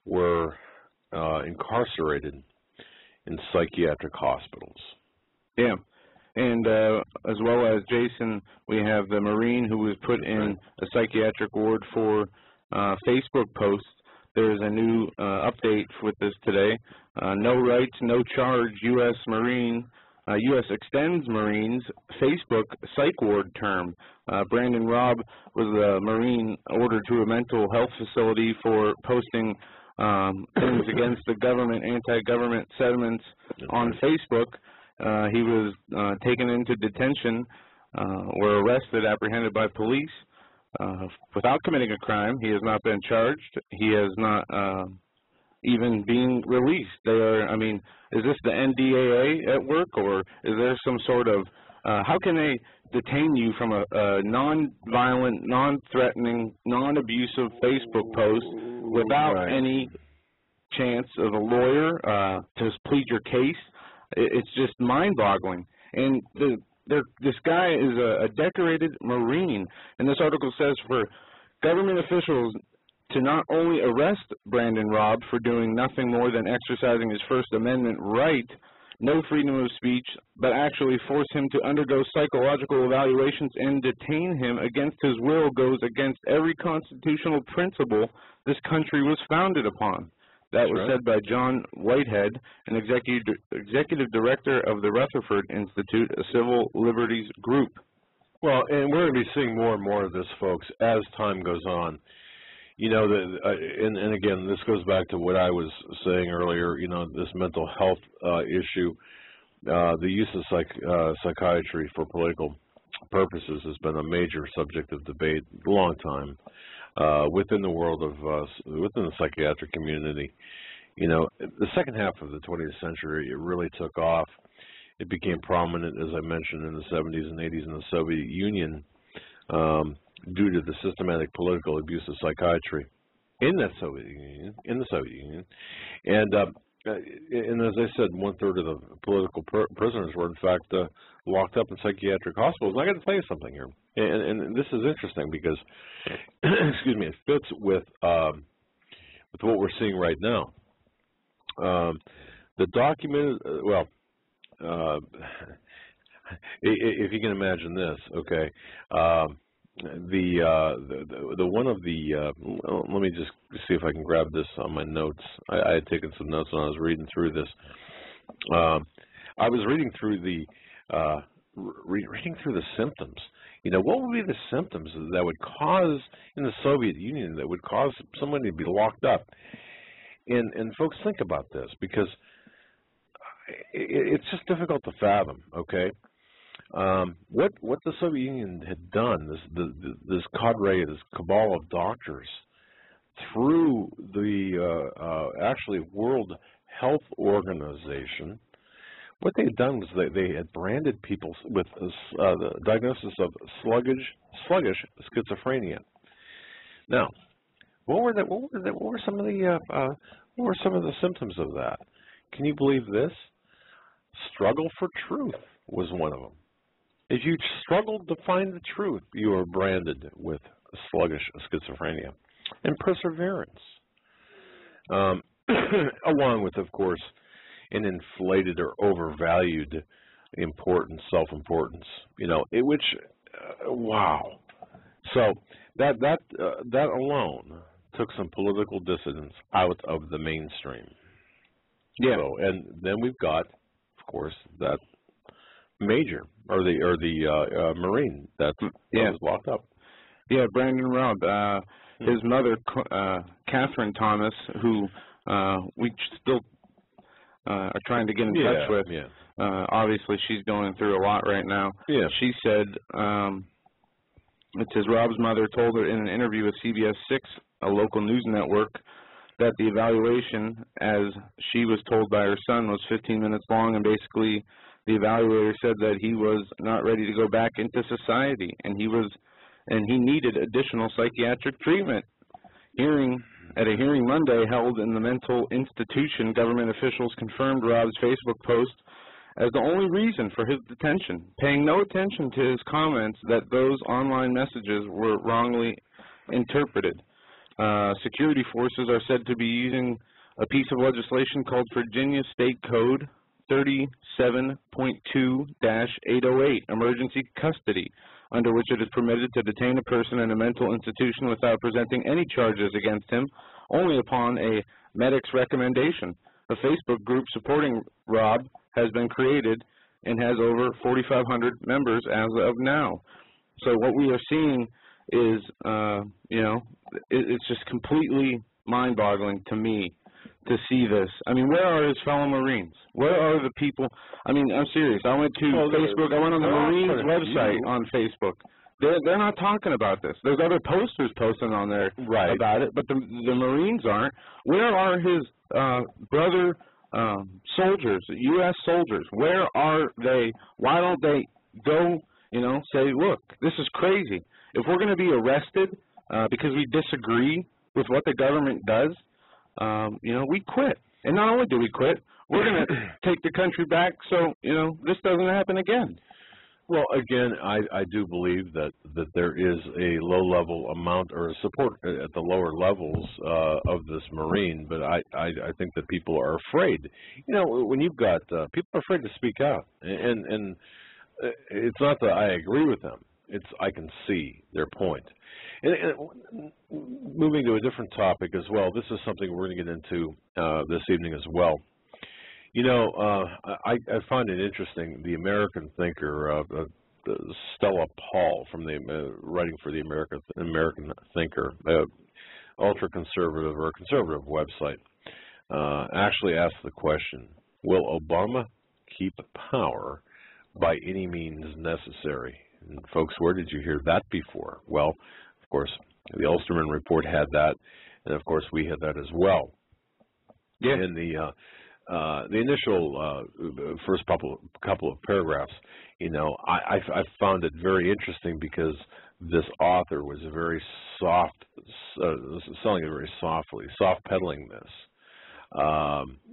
were incarcerated in psychiatric hospitals. Yeah. And as well as Jason, we have the Marine who was put in a psychiatric ward for Facebook posts. There's a new update with this today. No rights, no charge, U.S. Marine. U.S. extends Marines Facebook psych ward term. Brandon Robb was a Marine ordered to a mental health facility for posting things against the government, anti-government sentiments on Facebook. He was taken into detention, were arrested, apprehended by police without committing a crime. He has not been charged. He has not even being released. They are, I mean, is this the NDAA at work, or is there some sort of, how can they detain you from a non-violent, non-threatening, non-abusive Facebook post without any chance of a lawyer to plead your case? It's just mind-boggling. And this guy is a decorated Marine, and this article says for government officials to not only arrest Brandon Robb for doing nothing more than exercising his First Amendment right, no freedom of speech, but actually force him to undergo psychological evaluations and detain him against his will goes against every constitutional principle this country was founded upon. That was said by John Whitehead, an executive director of the Rutherford Institute, a civil liberties group. Well, and we're going to be seeing more and more of this, folks, as time goes on. You know, and again, this goes back to what I was saying earlier, you know, this mental health issue. The use of psychiatry for political purposes has been a major subject of debate a long time within the world of, within the psychiatric community. You know, the second half of the 20th century, it really took off. It became prominent, as I mentioned, in the 70s and 80s in the Soviet Union, due to the systematic political abuse of psychiatry in the Soviet Union, and as I said, 1/3 of the political prisoners were in fact locked up in psychiatric hospitals. And I got to tell you something here, and this is interesting because, excuse me, it fits with what we're seeing right now. The document, well, if you can imagine this, okay. The one of the let me just see if I can grab this on my notes. I had taken some notes when I was reading through this. I was reading through the symptoms. You know, what would be the symptoms that would cause in the Soviet Union that would cause somebody to be locked up? And folks, think about this, because it's just difficult to fathom. Okay. What the Soviet Union had done, this cadre, this cabal of doctors, through the actually World Health Organization, what they had done was they had branded people with the diagnosis of sluggish schizophrenia. Now, what were some of the symptoms of that? Can you believe this? Struggle for truth was one of them. If you struggled to find the truth, you were branded with sluggish schizophrenia. And perseverance, along with, of course, an inflated or overvalued importance, self-importance. You know, which, wow. So that alone took some political dissidents out of the mainstream. Yeah. So, and then we've got, of course, that Major or the Marine that was locked up. Yeah, Brandon Robb. His mother, Catherine Thomas, who we still are trying to get in touch with. Yeah. Obviously, she's going through a lot right now. Yeah. She said, it says Robb's mother told her in an interview with CBS 6, a local news network, that the evaluation, as she was told by her son, was 15 minutes long, and basically the evaluator said that he was not ready to go back into society, and he needed additional psychiatric treatment. At a hearing Monday held in the mental institution, government officials confirmed Robb's Facebook post as the only reason for his detention, paying no attention to his comments that those online messages were wrongly interpreted. security forces are said to be using a piece of legislation called Virginia State Code 37.2-808, emergency custody, under which it is permitted to detain a person in a mental institution without presenting any charges against him, only upon a medic's recommendation. A Facebook group supporting Rob has been created and has over 4,500 members as of now. So what we are seeing is, you know, it's just completely mind-boggling to me to see this. I mean, where are his fellow Marines? Where are the people? I mean, I'm serious. I went to Facebook. I went on the Marines website on Facebook. They're not talking about this. There's other posters posting on there about it, but the Marines aren't. Where are his brother soldiers, U.S. soldiers? Where are they? Why don't they go, you know, say, look, this is crazy. If we're going to be arrested because we disagree with what the government does, you know, we quit. And not only do we quit, we're going to take the country back so, you know, this doesn't happen again. Well, again, I do believe that there is a low-level amount or support at the lower levels of this Marine, but I think that people are afraid. You know, when you've got people are afraid to speak out, and it's not that I agree with them. It's I can see their point. And moving to a different topic as well, this is something we're going to get into this evening as well. You know, I find it interesting, the American thinker, Stella Paul, from the writing for the American Thinker, ultra-conservative or conservative website, actually asked the question, will Obama keep power by any means necessary? And folks, where did you hear that before? Well, of course, the Ulsterman report had that, and of course we had that as well. Yeah. In the initial first couple of paragraphs, you know, I found it very interesting because this author was very soft, selling it very softly, soft peddling this.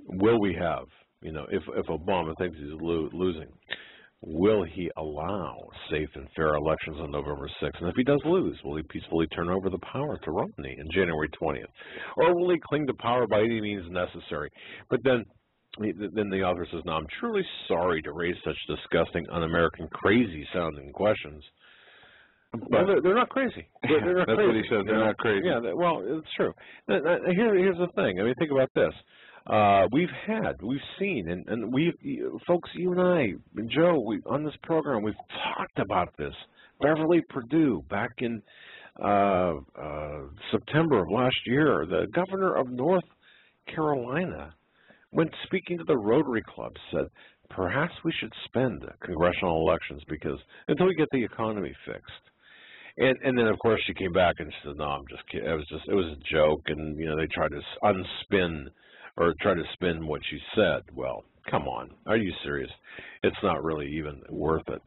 Will we have, you know, if Obama thinks he's losing, will he allow safe and fair elections on November 6th? And if he does lose, will he peacefully turn over the power to Romney on January 20th? Or will he cling to power by any means necessary? But then the author says, no, I'm truly sorry to raise such disgusting, un-American, crazy-sounding questions. But well, they're not crazy. They're not That's crazy. what he said. They're not crazy. Yeah, well, it's true. Here's the thing. I mean, think about this. We've seen, and we've, folks, you and I, and Joe, on this program, we've talked about this. Beverly Perdue, back in September of last year, the governor of North Carolina, when speaking to the Rotary Club, said, perhaps we should spend congressional elections because until we get the economy fixed. And then, of course, she came back and she said, no, I'm just kidding. It was a joke, and, you know, they tried to unspin or try to spin what she said. Well, come on. Are you serious? It's not really even worth it.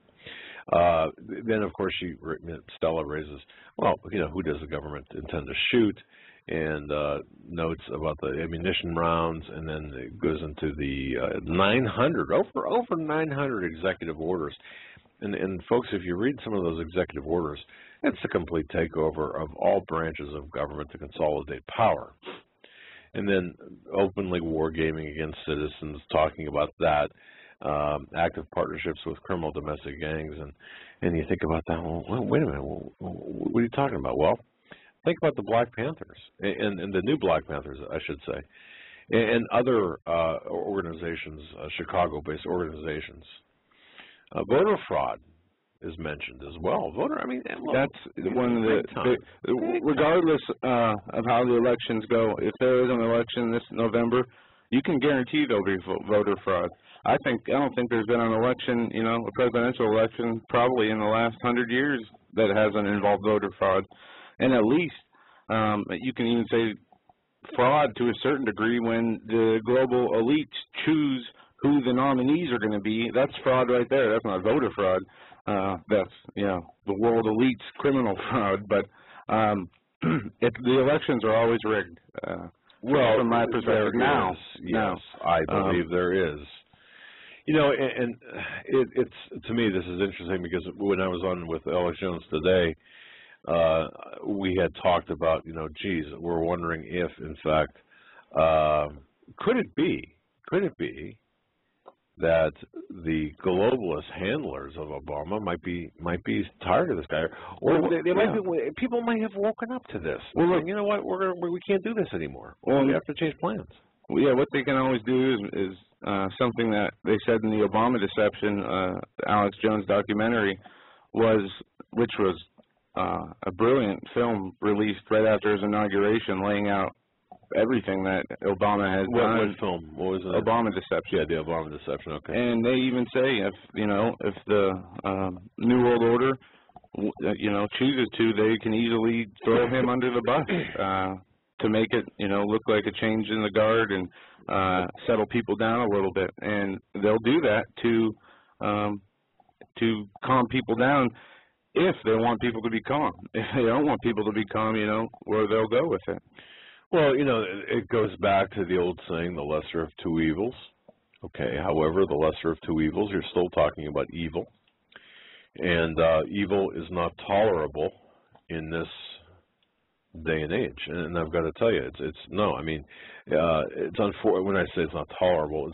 Then, of course, Stella raises, well, you know, who does the government intend to shoot? And notes about the ammunition rounds, and then it goes into the 900, over 900 executive orders. And folks, if you read some of those executive orders, it's a complete takeover of all branches of government to consolidate power. And then openly wargaming against citizens, talking about that, active partnerships with criminal domestic gangs, and you think about that, well, wait a minute, what are you talking about? Well, think about the Black Panthers, and the new Black Panthers, I should say, and other organizations, Chicago-based organizations. Voter fraud is mentioned as well. I mean, look, that's one of the regardless of how the elections go, if there is an election this November, you can guarantee there'll be voter fraud. I don't think there's been an election, you know, a presidential election probably in the last 100 years that hasn't involved voter fraud. And at least you can even say fraud to a certain degree when the global elites choose who the nominees are going to be. That's fraud right there. That's not voter fraud. That's, you know, the world elite's criminal fraud. But the elections are always rigged. Well, from my perspective now. Yes, I believe there is. You know, and it's to me this is interesting because when I was on with Alex Jones today, we had talked about, geez, we're wondering if, in fact, could it be that the globalist handlers of Obama might be tired of this guy, or they might be, people might have woken up to this. Well, look, you know what, we can't do this anymore. Well, we have to change plans. Well, yeah, what they can always do is something that they said in the Obama Deception, the Alex+Jones documentary, which was a brilliant film released right after his inauguration, laying out everything that Obama has done. What film? What was it? Obama Deception. Yeah, the Obama Deception. Okay. And they even say if the New World Order chooses to, they can easily throw him under the bus to make it look like a change in the guard and settle people down a little bit. And they'll do that to calm people down if they want people to be calm. If they don't want people to be calm, where they'll go with it. Well, it goes back to the old saying, the lesser of two evils. Okay, however, the lesser of two evils, you're still talking about evil. And evil is not tolerable in this day and age. And I've got to tell you, it's when I say it's not tolerable,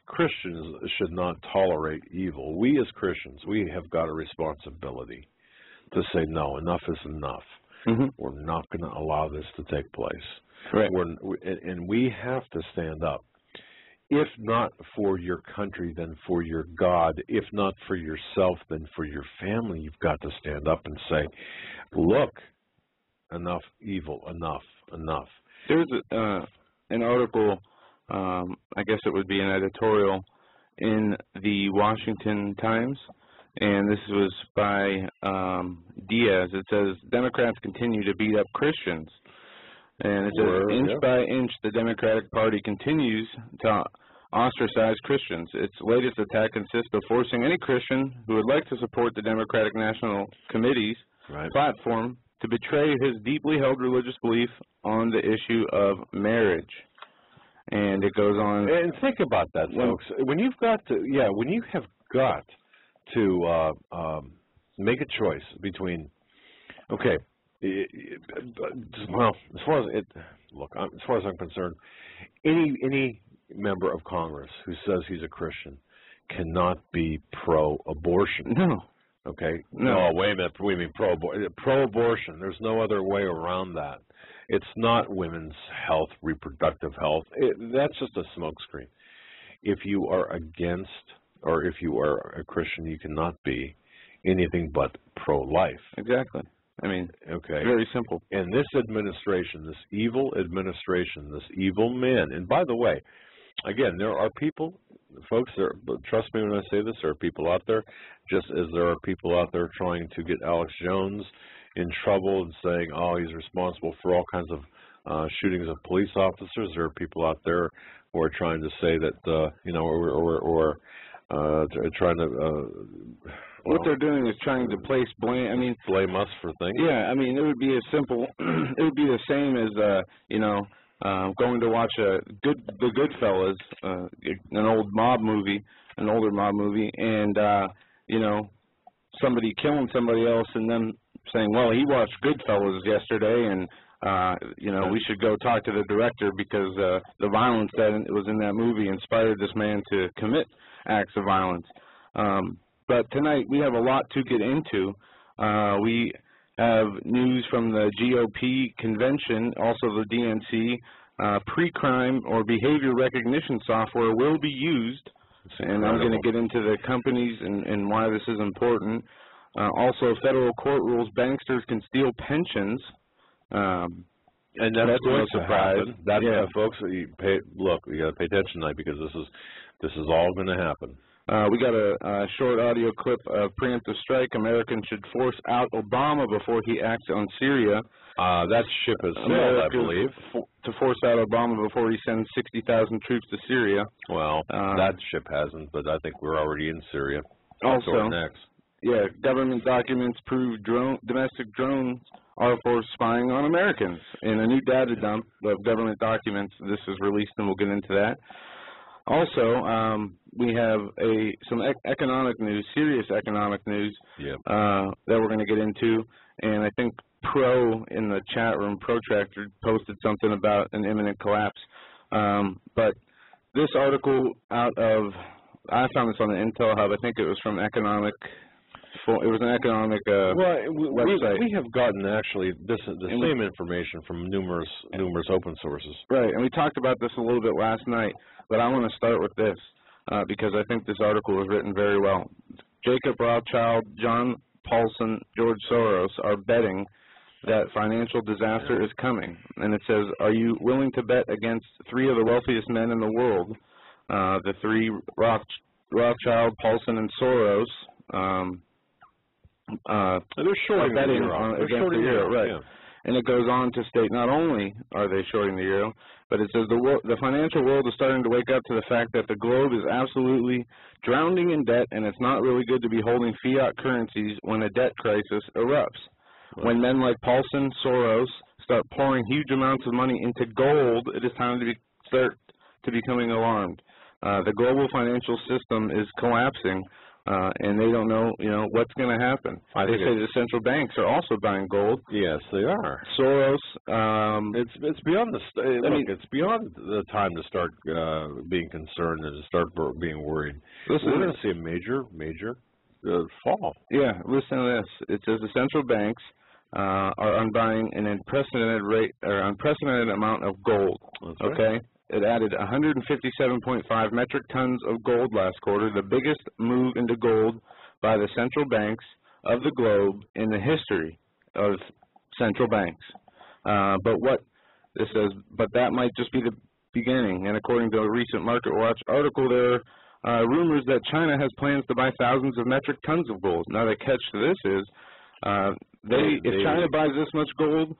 Christians should not tolerate evil. We as Christians, we have got a responsibility to say, no, enough is enough. Mm-hmm. We're not going to allow this to take place. Right. And we have to stand up. If not for your country, then for your God. If not for yourself, then for your family. You've got to stand up and say, look, enough evil, enough. There's an article, I guess it would be an editorial, in the Washington Times. And this was by Diaz. It says, Democrats continue to beat up Christians. And it says, inch by inch, the Democratic Party continues to ostracize Christians. Its latest attack consists of forcing any Christian who would like to support the Democratic National Committee's platform to betray his deeply held religious belief on the issue of marriage. And it goes on. And think about that, folks. When you've got to, when you have got to make a choice between, okay, well, as far as I'm concerned, any member of Congress who says he's a Christian cannot be pro-abortion. No. Okay. No, wait a minute. We mean pro-abortion. There's no other way around that. It's not women's health, reproductive health. That's just a smokescreen. If you are against, or if you are a Christian, you cannot be anything but pro-life. Exactly. I mean, okay, very simple. And this administration, this evil administration, this evil man, and by the way, again, there are people, folks, trust me when I say this, there are people out there, just as there are people out there trying to get Alex+Jones in trouble and saying, oh, he's responsible for all kinds of shootings of police officers. There are people out there who are trying to say that, or trying to... what they're doing is trying to place blame. I mean, blame us for things. Yeah, I mean, it would be as simple. It would be the same as going to watch the Goodfellas, an older mob movie, and somebody killing somebody else, and them saying, well, he watched Goodfellas yesterday, and we should go talk to the director because the violence that was in that movie inspired this man to commit acts of violence. But tonight we have a lot to get into. We have news from the GOP convention, also the DNC. Pre-crime or behavior recognition software will be used, and I'm going to get into the companies and why this is important. Also, federal court rules banksters can steal pensions. And that's no surprise. Folks, you got to pay attention tonight because this is all going to happen. We got a short audio clip of preemptive strike. Americans should force out Obama before he acts on Syria. That ship has sailed, I believe. To force out Obama before he sends 60,000 troops to Syria. Well, that ship hasn't, but I think we're already in Syria. Also, next. Yeah, government documents prove domestic drones are for spying on Americans. In a new data dump of government documents, this is released, and we'll get into that. Also, we have some economic news, serious economic news that we're going to get into, and I think Pro in the chat room, Protractor, posted something about an imminent collapse. But this article I found this on the Intel Hub. I think it was from economic. It was an economic website. We have gotten actually the same information from numerous open sources. Right, and we talked about this a little bit last night, but I want to start with this because I think this article was written very well. Jacob Rothschild, John Paulson, George Soros are betting that financial disaster is coming. And it says, are you willing to bet against three of the wealthiest men in the world, the three Rothschild, Paulson, and Soros, they're shorting the euro. Against the euro, right. Yeah. And it goes on to state not only are they shorting the euro, but it says the financial world is starting to wake up to the fact that the globe is absolutely drowning in debt, and it's not really good to be holding fiat currencies when a debt crisis erupts. Right. When men like Paulson, Soros start pouring huge amounts of money into gold, it is time to start to becoming alarmed. The global financial system is collapsing. And they don't know, what's going to happen. They say the central banks are also buying gold. Yes, they are. Soros. It's beyond it's beyond the time to start being concerned and to start being worried. We're going to see a major fall. Yeah, listen to this. It says the central banks are unbuying an unprecedented amount of gold. That's okay. Right. It added 157.5 metric tons of gold last quarter, the biggest move into gold by the central banks of the globe in the history of central banks. But that might just be the beginning. And according to a recent Market Watch article, there are rumors that China has plans to buy thousands of metric tons of gold. Now, the catch to this is, if China buys this much gold,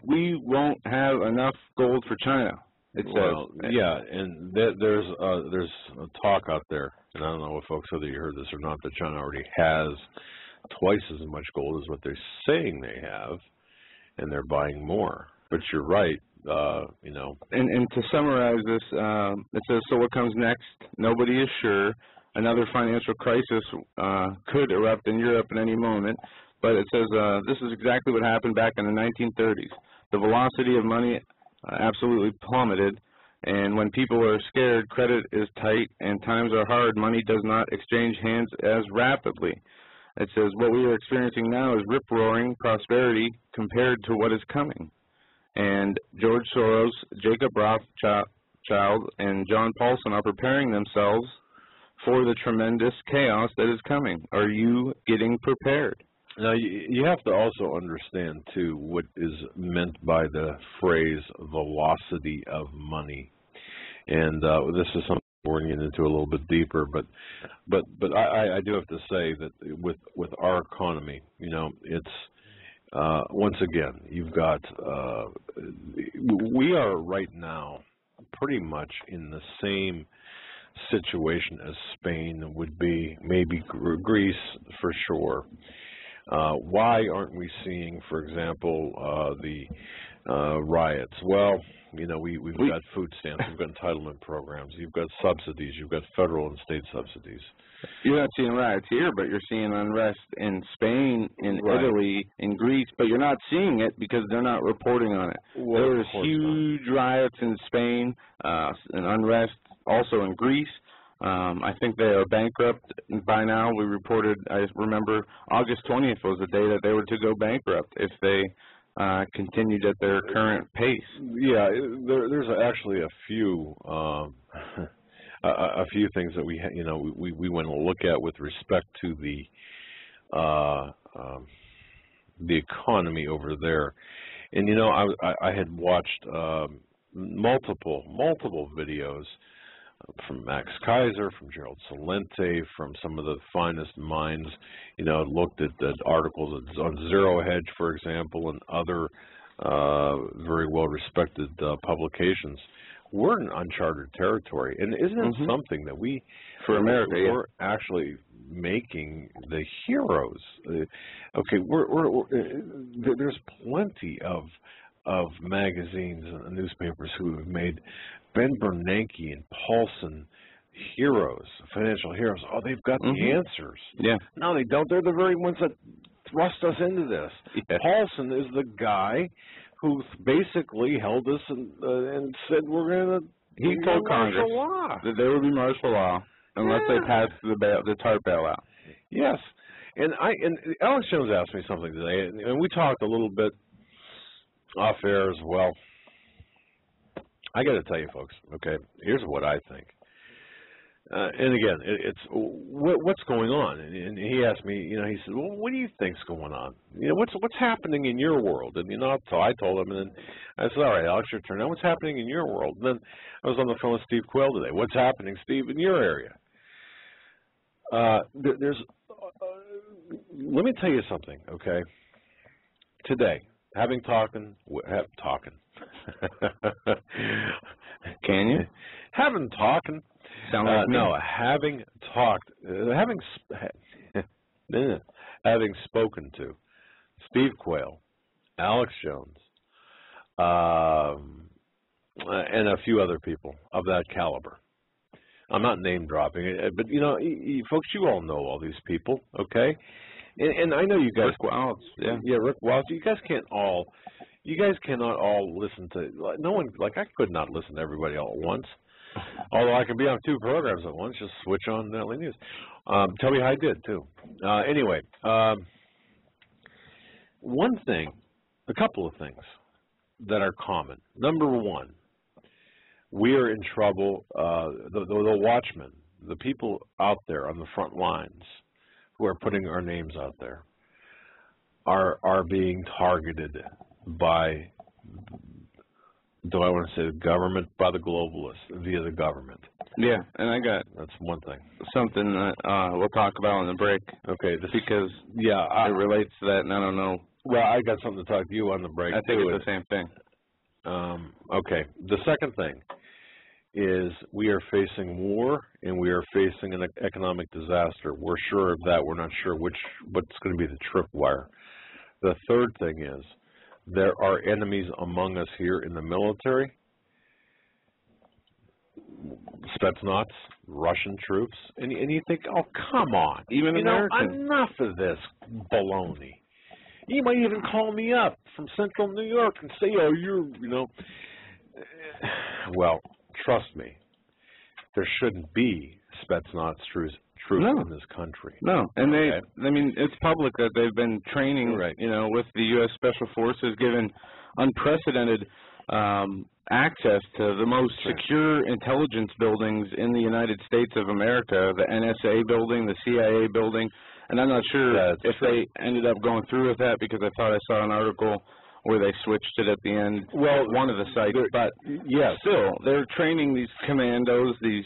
we won't have enough gold for China. Well, yeah, and there's a talk out there, and I don't know if folks, whether you heard this or not, that China already has twice as much gold as what they're saying they have, and they're buying more. But you're right, And to summarize this, it says, so what comes next? Nobody is sure. Another financial crisis could erupt in Europe at any moment. But it says this is exactly what happened back in the 1930s. The velocity of money absolutely plummeted, and when people are scared, credit is tight, and times are hard, money does not exchange hands as rapidly. It says what we are experiencing now is rip-roaring prosperity compared to what is coming. And George Soros, Jacob Rothschild, and John Paulson are preparing themselves for the tremendous chaos that is coming. Are you getting prepared? Now, you have to also understand, too, what is meant by the phrase velocity of money. And this is something we're going to get into a little bit deeper, but I do have to say that with our economy, it's, once again, you've got, we are right now pretty much in the same situation as Spain would be, maybe Greece for sure. Why aren't we seeing, for example, the riots? Well, we've got food stamps, we've got entitlement programs, you've got subsidies, you've got federal and state subsidies. You're not seeing riots here, but you're seeing unrest in Spain, in Italy, in Greece, but you're not seeing it because they're not reporting on it. Well, there was huge riots in Spain and unrest also in Greece. I think they are bankrupt by now. We reported, I remember, August 20th was the day that they were to go bankrupt if they continued at their current pace. Yeah, there's actually a few things that we want to look at with respect to the economy over there. And I had watched multiple videos from Max Kaiser, from Gerald Celente, from some of the finest minds, looked at articles on Zero Hedge, for example, and other very well-respected publications. We're in uncharted territory, and isn't it something that we, for America, we're actually making the heroes? Okay, there's plenty of of magazines and newspapers who have made Ben Bernanke and Paulson heroes, financial heroes. Oh, they've got the answers. Yeah. No, they don't. They're the very ones that thrust us into this. Yeah. Paulson is the guy who basically held us and said we're going to. He told Congress that there would be martial law unless they passed the TARP bailout. Yes, and Alex Jones asked me something today, and we talked a little bit off air as well. I got to tell you, folks. Okay, here's what I think. And again, it's what's going on. And he asked me, you know, he said, well, what do you think's going on? You know, what's happening in your world? And, you know, so I told him, and then I said, all right, Alex, your turn. Now, what's happening in your world? And then I was on the phone with Steve Quayle today. What's happening, Steve, in your area? Let me tell you something, okay? Today, having talking. Can you? Having talking. Sound like me? No, having talked, having spoken to Steve Quayle, Alex Jones, and a few other people of that caliber. I'm not name dropping it, but you know, folks, you all know all these people, okay? And I know you guys. Rick Wiles, yeah, Rick Wiles. You guys cannot all listen to. No one, like I could not listen to everybody all at once. Although I can be on 2 programs at once, just switch on Nightly News. Tell me how I did, too. Anyway, one thing, a couple of things that are common. Number one, we are in trouble. The watchmen, the people out there on the front lines who are putting our names out there are being targeted by, do I want to say the government, by the globalists, via the government. Yeah, and I got that's one thing. Something that we'll talk about on the break. Okay, because it relates to that, and I don't know. Well, I got something to talk to you on the break. I think it's the same thing. Okay, the second thing is we are facing war and we are facing an economic disaster. We're sure of that. We're not sure what's going to be the tripwire. The third thing is there are enemies among us here in the military. Spetsnaz, Russian troops, and you think, oh, come on. Even Americans. Enough of this baloney. You might even call me up from central New York and say, oh, you know. Well, trust me, there shouldn't be Spetsnaz troops in this country. No, and I mean, it's public that they've been training, you know, with the U.S. Special Forces, given unprecedented access to the most secure intelligence buildings in the United States of America, the NSA building, the CIA building, and I'm not sure if they ended up going through with that because I thought I saw an article where they switched it at the end. Well, one of the sites, but yeah, still, they're training these commandos, these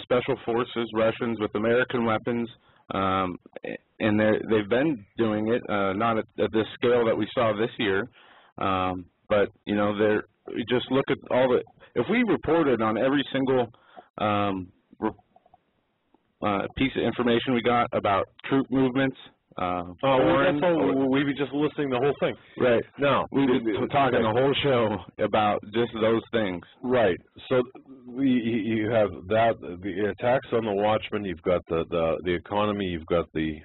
special forces, Russians with American weapons, and they've been doing it, not at this scale that we saw this year, but, you know, just look at all the, if we reported on every single piece of information we got about troop movements, we'd be just listing the whole thing. Right. No. We'd be talking the whole show about just those things. Right. So you have that, the attacks on the watchmen, you've got the economy, you've got the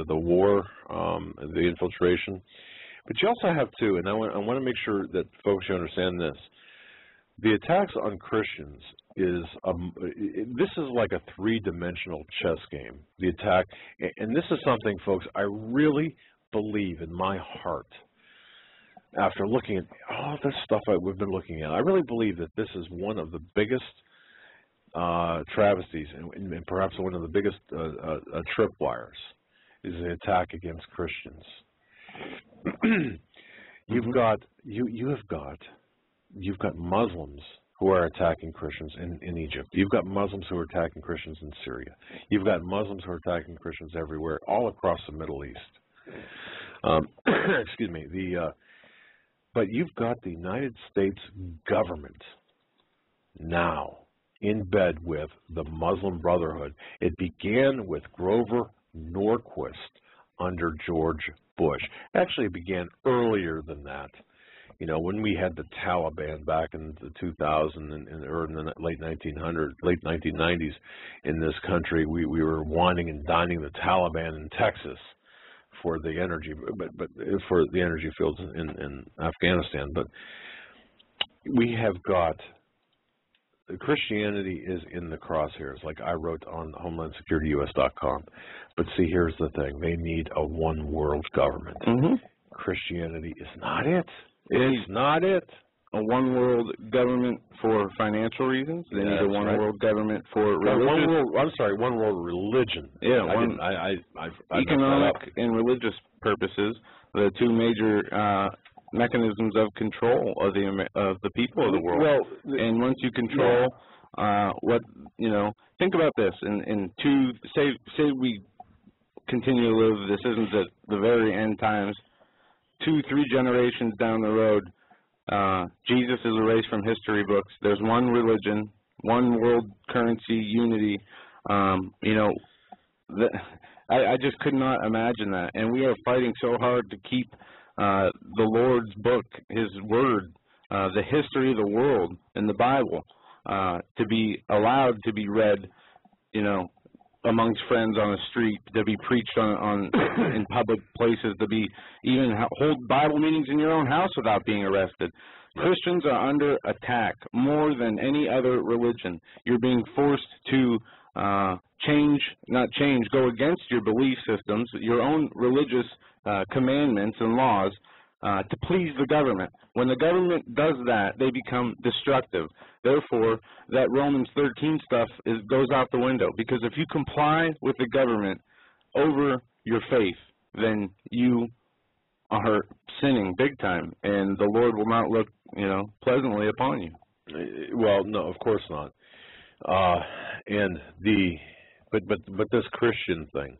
war, the infiltration. But you also have too, and I want to make sure that folks understand this. The attacks on Christians is this is like a 3-dimensional chess game. The attack, and this is something, folks, I really believe in my heart. After looking at all this stuff we've been looking at, I really believe that this is one of the biggest travesties, and perhaps one of the biggest tripwires, is the attack against Christians. You've got Muslims who are attacking Christians in Egypt. You've got Muslims who are attacking Christians in Syria. You've got Muslims who are attacking Christians everywhere, all across the Middle East. Excuse me. But you've got the United States government now in bed with the Muslim Brotherhood. It began with Grover Norquist under George Bush. Actually, it began earlier than that. You know, when we had the Taliban back in the 2000 or in the late 1990s in this country, we were whining and dining the Taliban in Texas for the energy, but for the energy fields in Afghanistan. But we have got Christianity is in the crosshairs, like I wrote on HomelandSecurityUS.com. But see, here's the thing: they need a one-world government. Christianity is not it. It's not it. A one-world government for financial reasons. They need a one-world government for religious. One-world religion. Yeah, I economic and religious purposes. The two major mechanisms of control of the people of the world. Well, and once you control think about this. Say we continue to live. This isn't the very end times. 2-3 generations down the road, Jesus is erased from history books. There's one religion, one world currency, unity. I just could not imagine that. And we are fighting so hard to keep the Lord's book, His Word, the history of the world, and the Bible, to be allowed to be read, amongst friends on the street, to be preached on in public places, to be even hold Bible meetings in your own house without being arrested. Christians are under attack more than any other religion. You're being forced to go against your belief systems, your own religious commandments and laws, to please the government. When the government does that, they become destructive. Therefore, that Romans 13 stuff goes out the window, because if you comply with the government over your faith, then you are sinning big time, and the Lord will not look, pleasantly upon you. Well, no, of course not. But this Christian thing,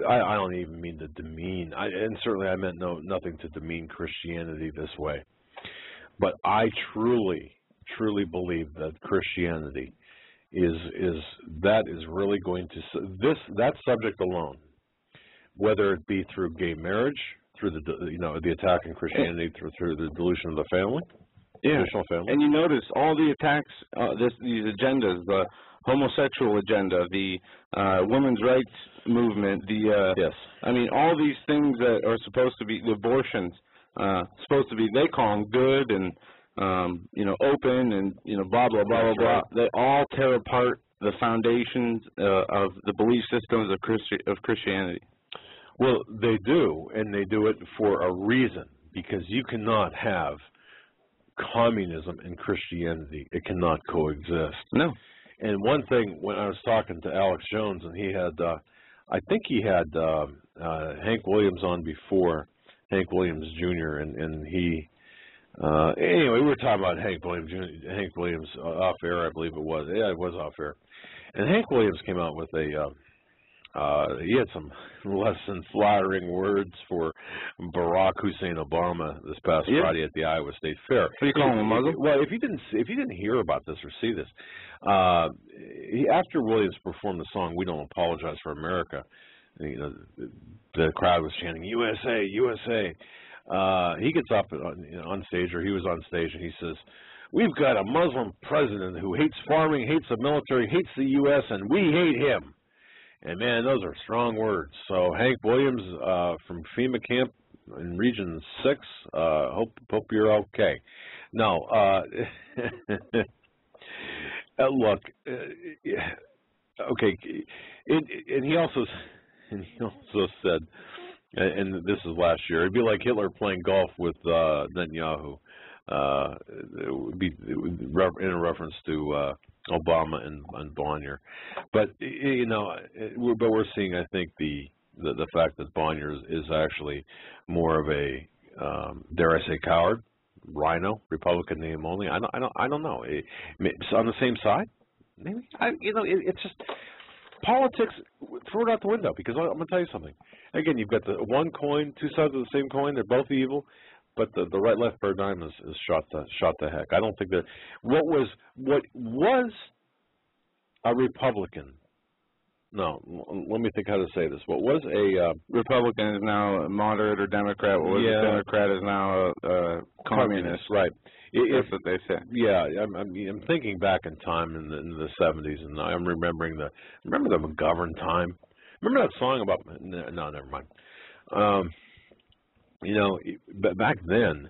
I don't even mean to demean, and certainly I meant nothing to demean Christianity this way. But I truly believe that Christianity is really going to that subject alone, whether it be through gay marriage, through the attack in Christianity, through the dilution of the family, traditional family. And you notice all the attacks, these agendas, the homosexual agenda, the women's rights movement, all these things that are supposed to be, the abortions, supposed to be, they call them good and open and blah blah blah blah blah. They all tear apart the foundations of the belief systems of Christianity. Well, they do, and they do it for a reason, because you cannot have communism and Christianity. It cannot coexist. No. And one thing, when I was talking to Alex+Jones, and he had, I think he had Hank Williams on before, Hank Williams Jr., and he, anyway, we were talking about Hank Williams off air, I believe it was. Yeah, it was off air. And Hank Williams came out with he had some less than flattering words for Barack Hussein Obama this past Friday at the Iowa State Fair. What do you call him, a Muslim? Well, if you didn't hear about this or see this, after Williams performed the song "We Don't Apologize for America," the crowd was chanting "USA, USA." He gets up on stage, or he was on stage, and he says, "We've got a Muslim president who hates farming, hates the military, hates the U.S., and we hate him." And man, those are strong words. So Hank Williams from FEMA camp in Region 6, hope you're okay. Now, look, okay, and he also said, and this is last year, it'd be like Hitler playing golf with Netanyahu. It would be in a reference to Obama and Bonnier, but we're seeing, I think, the fact that Bonnier is actually more of a dare I say coward, rhino, Republican name only. I don't know. It's on the same side, maybe. It's just politics. Throw it out the window, because I'm going to tell you something. Again, you've got the one coin, two sides of the same coin. They're both evil. But the right-left paradigm is shot to heck. I don't think that what was a Republican let me think how to say this. What was a Republican is now a moderate or Democrat. What was a Democrat is now a communist. Right. That's what they said. Yeah, I'm thinking back in time in the 70s, and I'm remembering remember the McGovern time. Remember that song about? No, never mind. You know, but back then,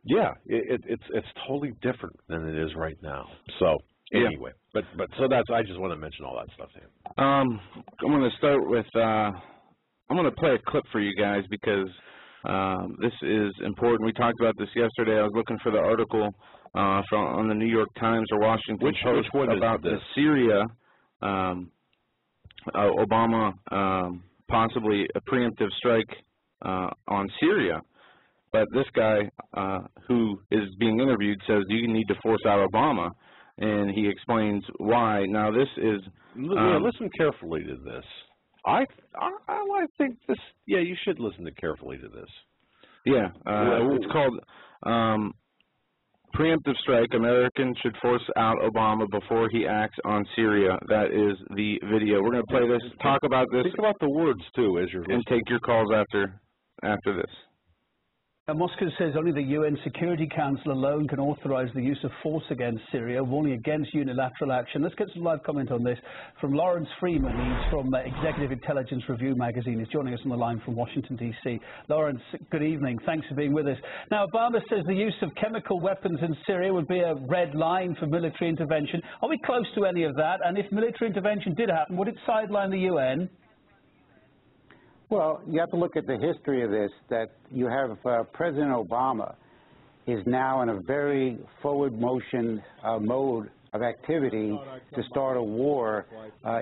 yeah, it's totally different than it is right now. So anyway, but so that's, I just want to mention all that stuff here. I'm going to start with I'm going to play a clip for you guys because this is important. We talked about this yesterday. I was looking for the article on the New York Times or Washington Post about the Syria, Obama possibly a preemptive strike on Syria. But this guy who is being interviewed says you need to force out Obama, and he explains why. Now this is listen carefully to this. I think this. Yeah, you should listen carefully to this. Yeah, it's called preemptive strike. Americans should force out Obama before he acts on Syria. That is the video. We're going to play this. Talk about this. Think about the words too as you're listening. And take your calls after this. Moscow says only the UN Security Council alone can authorize the use of force against Syria, warning against unilateral action. Let's get some live comment on this from Lawrence Freeman. He's from Executive Intelligence Review magazine. He's joining us on the line from Washington, D.C. Lawrence, good evening. Thanks for being with us. Now, Obama says the use of chemical weapons in Syria would be a red line for military intervention. Are we close to any of that? And if military intervention did happen, would it sideline the UN? Well, you have to look at the history of this, that you have President Obama is now in a very forward motion mode of activity to start a war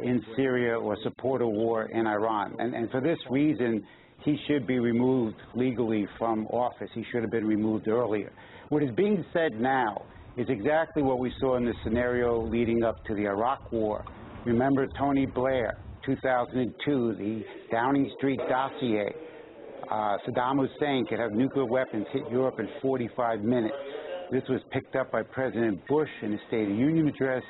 in Syria or support a war in Iran. And for this reason, he should be removed legally from office. He should have been removed earlier. What is being said now is exactly what we saw in the scenario leading up to the Iraq War. Remember Tony Blair? 2002, the Downing Street dossier. Saddam Hussein could have nuclear weapons hit Europe in 45 minutes. This was picked up by President Bush in his State of the Union address,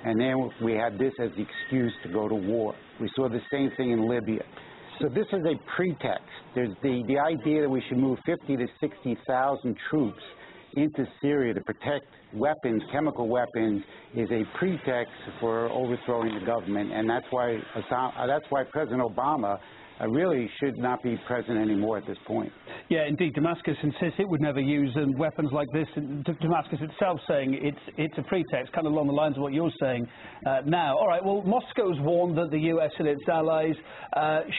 and then we had this as the excuse to go to war. We saw the same thing in Libya. So this is a pretext. There's the idea that we should move 50 to 60,000 troops into Syria to protect weapons, chemical weapons, is a pretext for overthrowing the government, and that's why President Obama really should not be president anymore at this point. Yeah, indeed. Damascus insists it would never use weapons like this. Damascus itself saying it's a pretext, kind of along the lines of what you're saying now. All right, well, Moscow's warned that the U.S. and its allies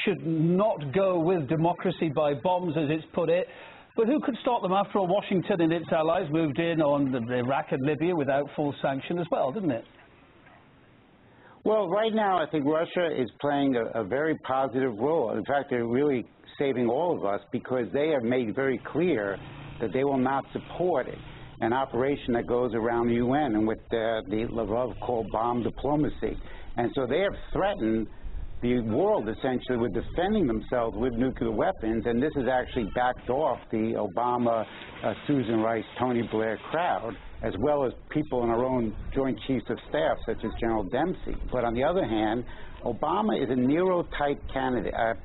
should not go with democracy by bombs, as it's put it. But who could stop them? After all, Washington and its allies moved in on Iraq and Libya without full sanction as well, didn't it? Well, right now, I think Russia is playing a very positive role. In fact, they're really saving all of us because they have made very clear that they will not support an operation that goes around the UN and what the Lavrov called bomb diplomacy. And so they have threatened the world essentially with defending themselves with nuclear weapons, and this has actually backed off the Obama, Susan Rice, Tony Blair crowd, as well as people in our own Joint Chiefs of Staff, such as General Dempsey. But on the other hand, Obama is a Nero-type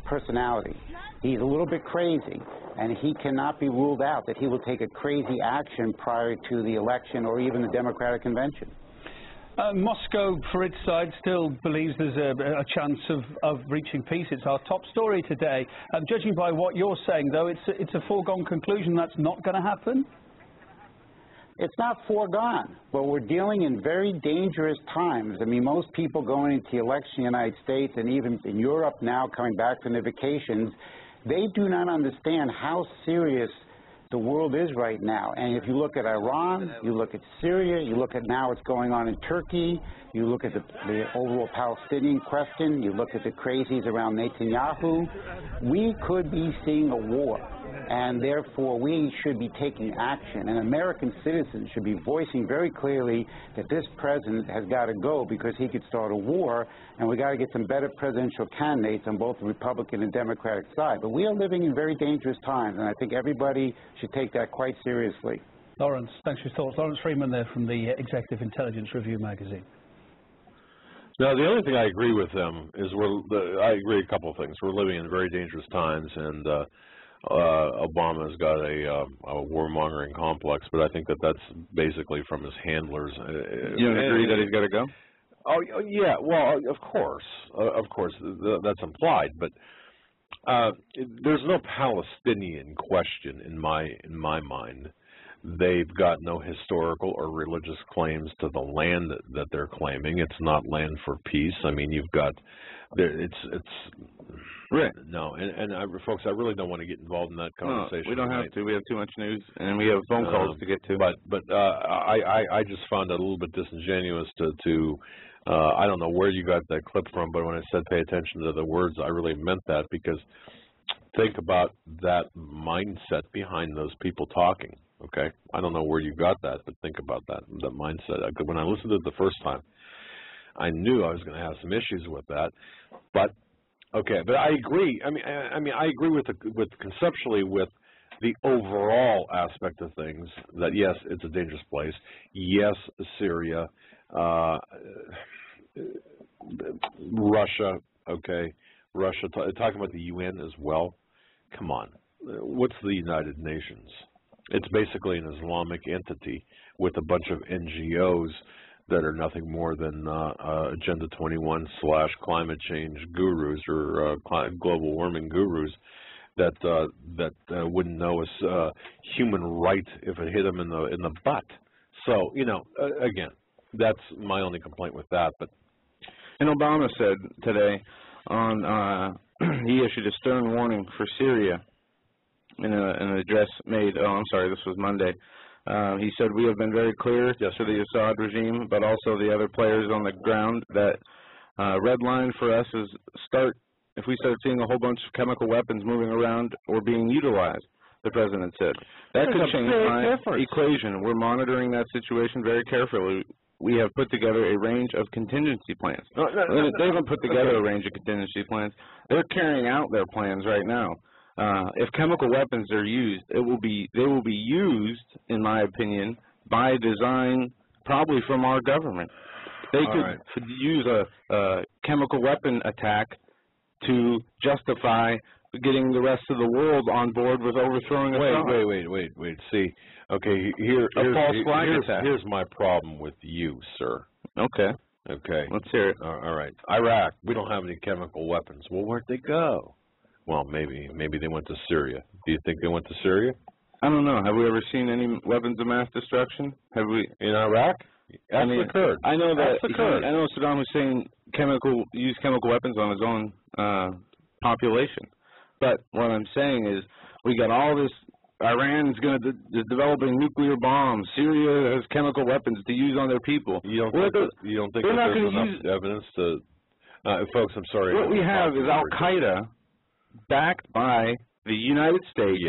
personality. He's a little bit crazy, and he cannot be ruled out that he will take a crazy action prior to the election or even the Democratic convention. Moscow, for its side, still believes there's a chance of reaching peace. It's our top story today. Judging by what you're saying, though, it's a foregone conclusion that's not going to happen? It's not foregone, but we're dealing in very dangerous times. I mean, most people going into the election in the United States and even in Europe now coming back from their vacations, they do not understand how serious the world is right now. And if you look at Iran, you look at Syria, you look at now what's going on in Turkey, you look at the overall Palestinian question, you look at the crazies around Netanyahu, we could be seeing a war. And therefore, we should be taking action. And American citizens should be voicing very clearly that this president has got to go because he could start a war, and we got to get some better presidential candidates on both the Republican and Democratic side. But we are living in very dangerous times, and I think everybody should take that quite seriously. Lawrence, thanks for your thoughts. Lawrence Freeman there from the Executive Intelligence Review magazine. Now, the only thing I agree with them is I agree a couple of things. We're living in very dangerous times, and Obama's got a warmongering complex, but I think that that's basically from his handlers. You don't agree that he's got to go? Oh, yeah. Well, of course, that's implied, but there's no Palestinian question in my mind. They've got no historical or religious claims to the land that they're claiming. It's not land for peace. I mean, you've got it's right. No, and folks, I really don't want to get involved in that conversation. No, we don't have to. We have too much news, and we have phone calls to get to. But I just found it a little bit disingenuous to I don't know where you got that clip from, but when I said pay attention to the words, I really meant that, because think about that mindset behind those people talking. Okay, I don't know where you got that, but think about that mindset. When I listened to it the first time, I knew I was going to have some issues with that. But okay, but I agree. I mean, I agree with conceptually with the overall aspect of things. That yes, it's a dangerous place. Yes, Syria, Russia. Okay, Russia. Talking about the UN as well. Come on, what's the United Nations? It's basically an Islamic entity with a bunch of NGOs that are nothing more than Agenda 21 / climate change gurus or global warming gurus that wouldn't know a human right if it hit them in the butt. So again, that's my only complaint with that. But and Obama said today on he issued a stern warning for Syria. In an address made, oh, I'm sorry, this was Monday. He said, we have been very clear to the Assad regime, but also the other players on the ground, that red line for us is if we start seeing a whole bunch of chemical weapons moving around or being utilized, the president said. That could change my equation. We're monitoring that situation very carefully. We have put together a range of contingency plans. They haven't put together a range of contingency plans. They're carrying out their plans right now. If chemical weapons are used, they will be used, in my opinion, by design, probably from our government. They could use a chemical weapon attack to justify getting the rest of the world on board with overthrowing Assad. Wait. See, okay, here's my problem with you, sir. Okay. Let's hear it. All right. Iraq, we don't have any chemical weapons. Well, where'd they go? Well, maybe they went to Syria. Do you think they went to Syria? I don't know. Have we ever seen any weapons of mass destruction? Have we in Iraq? That's occurred. I know that. I know Saddam Hussein used chemical weapons on his own population. But what I'm saying is, we got all this. Iran's going to developing nuclear bombs. Syria has chemical weapons to use on their people. You don't think that there's enough evidence to? Folks, I'm sorry. What we have is Al Qaeda, backed by the United States,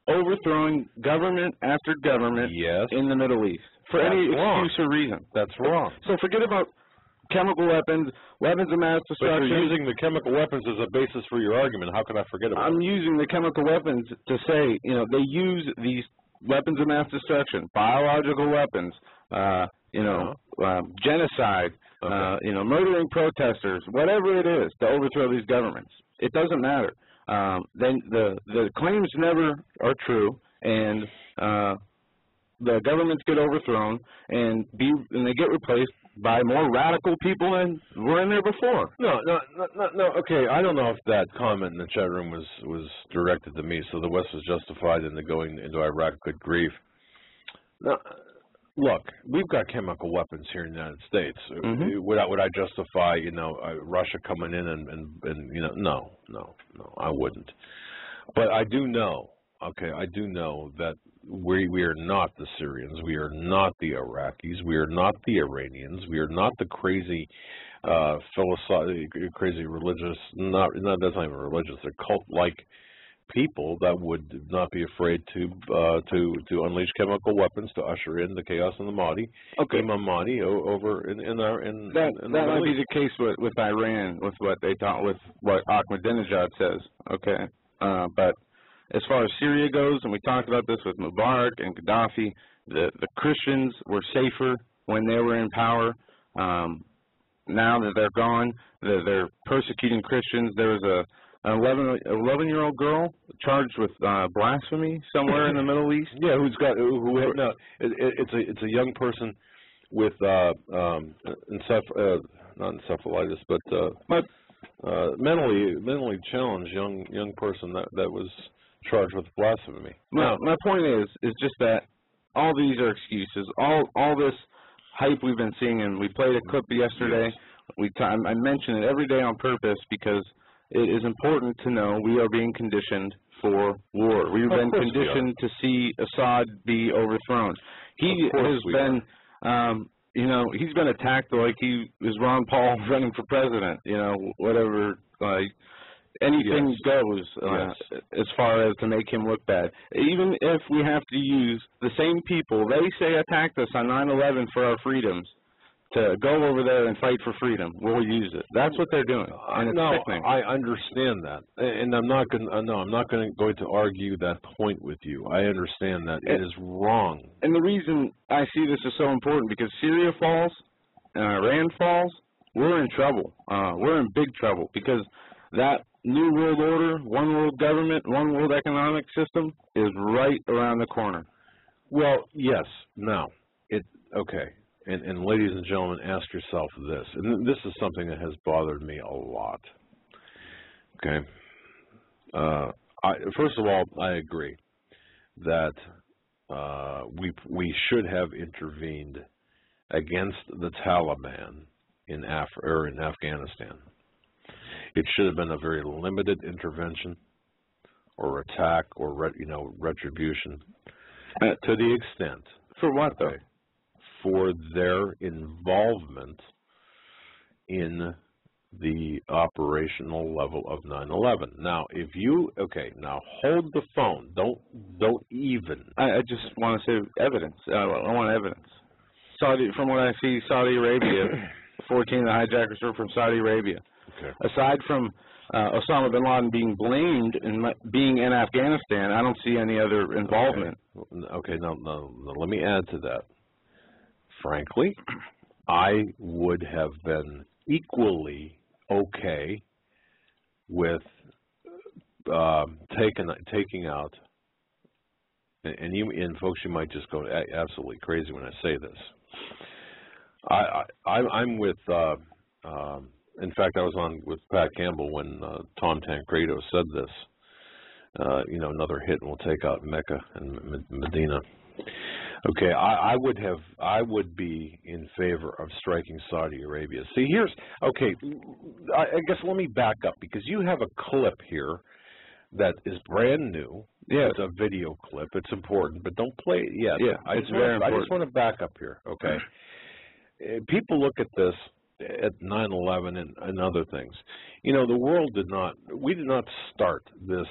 overthrowing government after government in the Middle East for any excuse or reason. That's wrong. So forget about chemical weapons, weapons of mass destruction. But you're using the chemical weapons as a basis for your argument. How can I forget about it? I'm using the chemical weapons to say, they use these weapons of mass destruction, biological weapons, genocide, murdering protesters, whatever it is, to overthrow these governments. It doesn't matter. Then the claims never are true, and the governments get overthrown and they get replaced by more radical people than were in there before. No. Okay, I don't know if that comment in the chat room was directed to me. So the West was justified in going into Iraq. Good grief. Now, look, we've got chemical weapons here in the United States. Would I justify, Russia coming in and no, I wouldn't. But I do know, that we are not the Syrians, we are not the Iraqis, we are not the Iranians, we are not the crazy, crazy religious, that's not even religious, they're cult-like people that would not be afraid to unleash chemical weapons to usher in the chaos in the Mahdi, Imam Mahdi over in that might be the case with Iran, with what they thought, with what Ahmadinejad says. But as far as Syria goes, and we talked about this with Mubarak and Gaddafi, the Christians were safer when they were in power. now that they're gone, they're persecuting Christians. There was an 11-year-old girl charged with blasphemy somewhere in the Middle East. Yeah, it's a young person with not encephalitis, but mentally challenged young person that was charged with blasphemy. My point is just that all these are excuses. All this hype we've been seeing, and we played a clip yesterday. Yes. I mention it every day on purpose because it is important to know we are being conditioned for war. We've been conditioned to see Assad be overthrown. He has been, he's been attacked like he is Ron Paul running for president. Whatever, anything goes as far as to make him look bad. Even if we have to use the same people they say attacked us on 9/11 for our freedoms to go over there and fight for freedom, we'll use it. That's what they're doing, and it's sickening. I understand that, and I'm not going to argue that point with you. I understand that it is wrong. And the reason I see this is so important because Syria falls and Iran falls, we're in trouble. We're in big trouble because that New World Order, one world government, one world economic system is right around the corner. Well, yes. Now, okay. And ladies and gentlemen, ask yourself this, and this is something that has bothered me a lot. Okay. First of all, I agree that we should have intervened against the Taliban in Afghanistan. It should have been a very limited intervention or attack or retribution to the extent. For what though? For their involvement in the operational level of 9/11. Now, now hold the phone. Don't even. I just want to say evidence. I want evidence. From what I see, Saudi Arabia, 14 of the hijackers were from Saudi Arabia. Okay. Aside from Osama bin Laden being blamed in being in Afghanistan, I don't see any other involvement. Okay, now let me add to that. Frankly, I would have been equally okay with taking out, and folks, you might just go absolutely crazy when I say this. I'm with. In fact, I was on with Pat Campbell when Tom Tancredo said this. Another hit and we'll take out Mecca and Medina. Okay, I would be in favor of striking Saudi Arabia. See, I guess let me back up because you have a clip here that is brand new. Yeah, it's a video clip. It's important, but don't play it yet. Yeah, it's very important. I just want to back up here, okay? People look at this at 9/11 and other things. The world we did not start this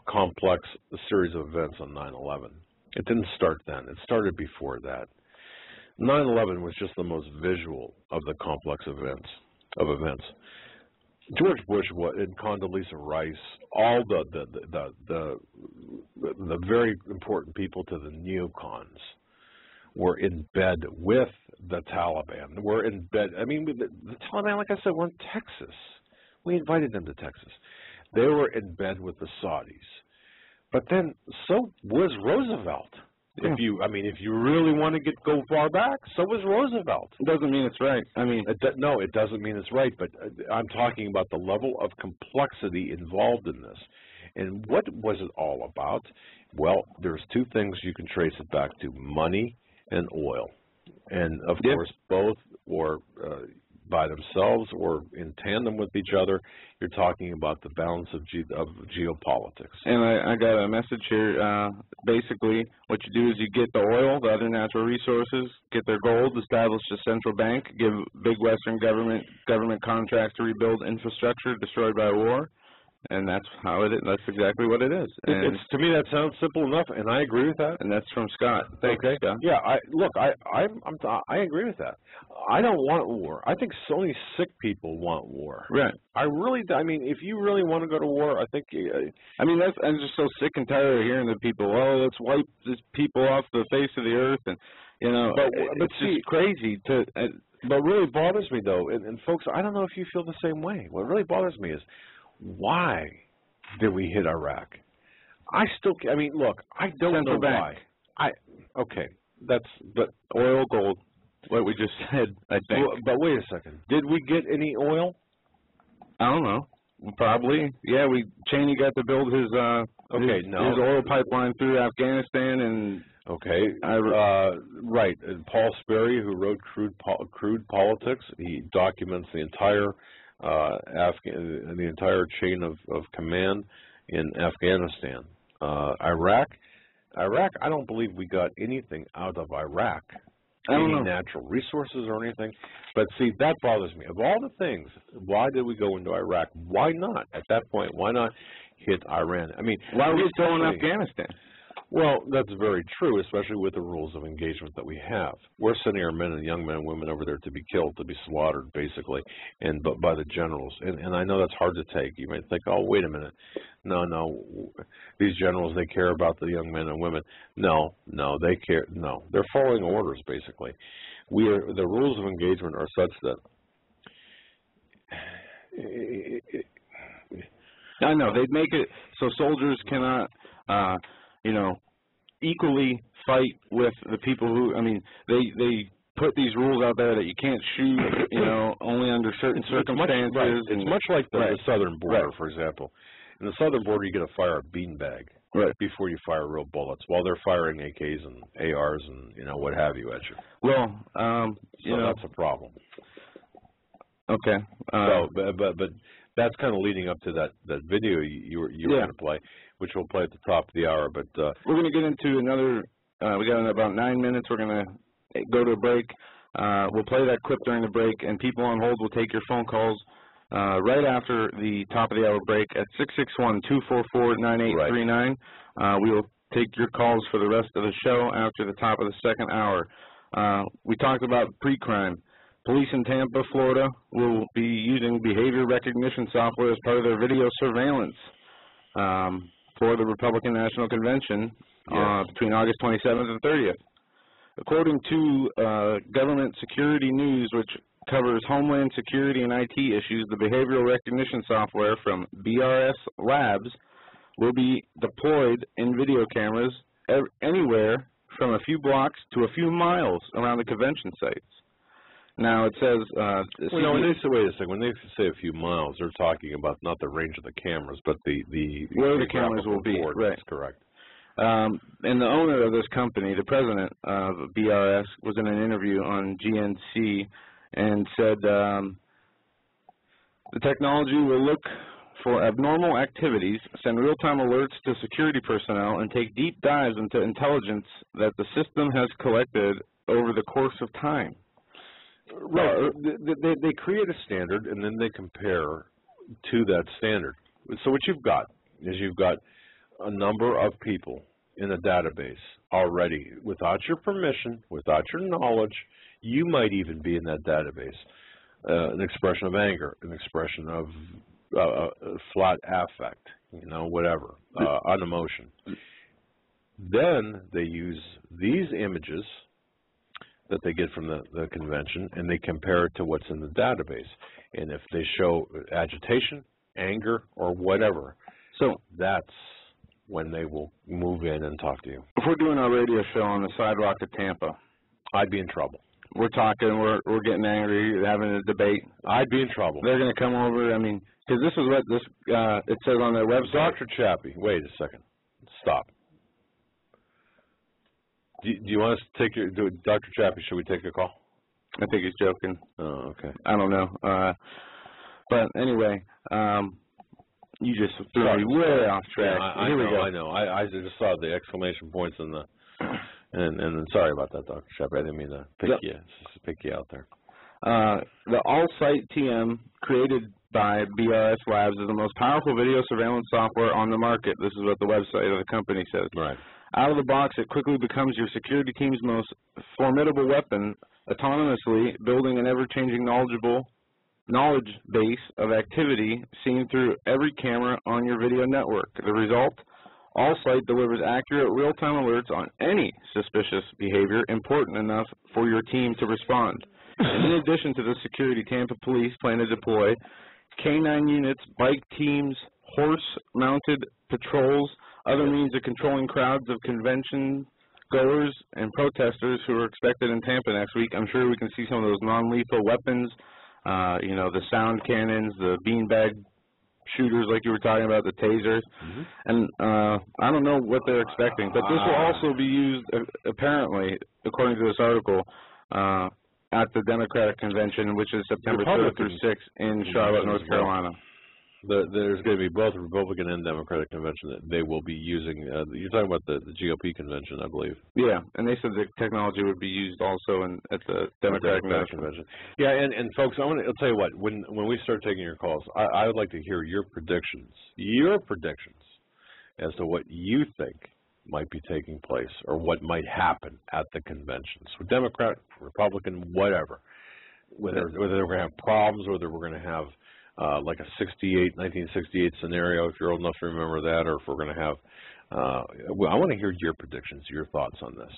complex series of events on 9/11. It didn't start then. It started before that. 9/11 was just the most visual of the complex events. George Bush and Condoleezza Rice, all the very important people to the neocons were in bed with the Taliban. We're in bed. I mean, the Taliban, like I said, were in Texas. We invited them to Texas. They were in bed with the Saudis. But then, so was Roosevelt. Yeah. If you really want to go far back, so was Roosevelt. It doesn't mean it's right. No, it doesn't mean it's right. But I'm talking about the level of complexity involved in this. And what was it all about? Well, there's two things you can trace it back to: money and oil. And of course, both or by themselves or in tandem with each other, you're talking about the balance of geopolitics. And I got a message here. Basically, what you do is you get the oil, the other natural resources, get their gold, establish a central bank, give big Western government contracts to rebuild infrastructure destroyed by war. And that's how it is. That's exactly what it is. And to me, that sounds simple enough, and I agree with that. And that's from Scott. Thanks, Scott. Yeah, I agree with that. I don't want war. I think only sick people want war. Right. If you really want to go to war, I think. I'm just so sick and tired of hearing the people. Oh, let's wipe these people off the face of the earth, and but it's just crazy to. But really bothers me, though, and folks, I don't know if you feel the same way. What really bothers me is, why did we hit Iraq? I mean, look, I don't know why. Okay, but oil, gold, what we just said, I think. Well, but wait a second. Did we get any oil? I don't know. Probably. Yeah, Cheney got to build his his oil pipeline through Afghanistan and. Okay. Right. And Paul Sperry, who wrote Crude Politics, he documents the entire the entire chain of command in Afghanistan. Iraq, I don't believe we got anything out of Iraq. Any natural resources or anything. But see, that bothers me. Of all the things, why did we go into Iraq? Why not? At that point, why not hit Iran? I mean, why are we still in Afghanistan? Well, that's very true, especially with the rules of engagement that we have. We're sending our men and young men and women over there to be killed, to be slaughtered, basically, but by the generals. And I know that's hard to take. You might think, oh, wait a minute. No, these generals, they care about the young men and women. No, they care. No, they're following orders, basically. The rules of engagement are such that. I know they'd make it so soldiers cannot. Equally fight with the people who, I mean, they put these rules out there that you can't shoot, only under certain circumstances. It's much like the southern border, for example. In the southern border, you get to fire a beanbag before you fire real bullets, while they're firing AKs and ARs and, what have you at you. Well, that's a problem. Okay. But that's kind of leading up to that video you were going to play, which we'll play at the top of the hour. But we're going to get into another. We got about 9 minutes. We're going to go to a break. We'll play that clip during the break, and people on hold will take your phone calls right after the top of the hour break at 661-244-9839. We will take your calls for the rest of the show after the top of the second hour. We talked about pre-crime. Police in Tampa, Florida, will be using behavior recognition software as part of their video surveillance for the Republican National Convention between August 27th and 30th. According to Government Security News, which covers Homeland Security and IT issues, the behavioral recognition software from BRS Labs will be deployed in video cameras anywhere from a few blocks to a few miles around the convention sites. Now, it says... wait a second. When they say a few miles, they're talking about not the range of the cameras, but where the cameras will be. Right. That's correct. And the owner of this company, the president of BRS, was in an interview on GNC and said the technology will look for abnormal activities, send real-time alerts to security personnel, and take deep dives into intelligence that the system has collected over the course of time. Right. They create a standard, and then they compare to that standard. So what you've got is you've got a number of people in a database already. Without your permission, without your knowledge, you might even be in that database. An expression of anger, an expression of flat affect, whatever, on emotion. Then they use these images that they get from the convention, and they compare it to what's in the database. And if they show agitation, anger, or whatever, so that's when they will move in and talk to you. If we're doing our radio show on the sidewalk of Tampa, I'd be in trouble. We're talking, we're getting angry, having a debate. I'd be in trouble. They're going to come over, because this is what it says on their website. Dr. Chappie, wait a second. Stop. Do you want us to take Dr. Chappie, should we take a call? I think he's joking. Oh, okay. I don't know. But anyway, you just threw me way off track. Yeah, Here we go. I know. I just saw the exclamation points and and sorry about that, Dr. Chappie. I didn't mean to pick you out there. The All-Site TM, created by BRS Labs, is the most powerful video surveillance software on the market. This is what the website of the company says. Right. Out of the box, it quickly becomes your security team's most formidable weapon, autonomously building an ever-changing knowledge base of activity seen through every camera on your video network. The result? All-Site delivers accurate real-time alerts on any suspicious behavior important enough for your team to respond. And in addition to the security, Tampa police plan to deploy K-9 units, bike teams, horse-mounted patrols, other means of controlling crowds of convention goers and protesters who are expected in Tampa next week. I'm sure we can see some of those non-lethal weapons, you know, the sound cannons, the beanbag shooters like you were talking about, the tasers. And I don't know what they're expecting, but this will also be used, apparently, according to this article, at the Democratic Convention, which is September 3rd through 6th in Charlotte, North Carolina. There's going to be both Republican and Democratic convention that they will be using. You're talking about the GOP convention, I believe. Yeah, and they said the technology would be used also at the Democratic convention. Yeah, and folks, I'll tell you what. When we start taking your calls, I would like to hear your predictions as to what you think might be taking place or what might happen at the conventions. So Democrat, Republican, whatever. Whether we're going to have problems, whether we're going to have like a 1968 scenario, if you're old enough to remember that, or if we're going to have, well, I want to hear your predictions, your thoughts on this.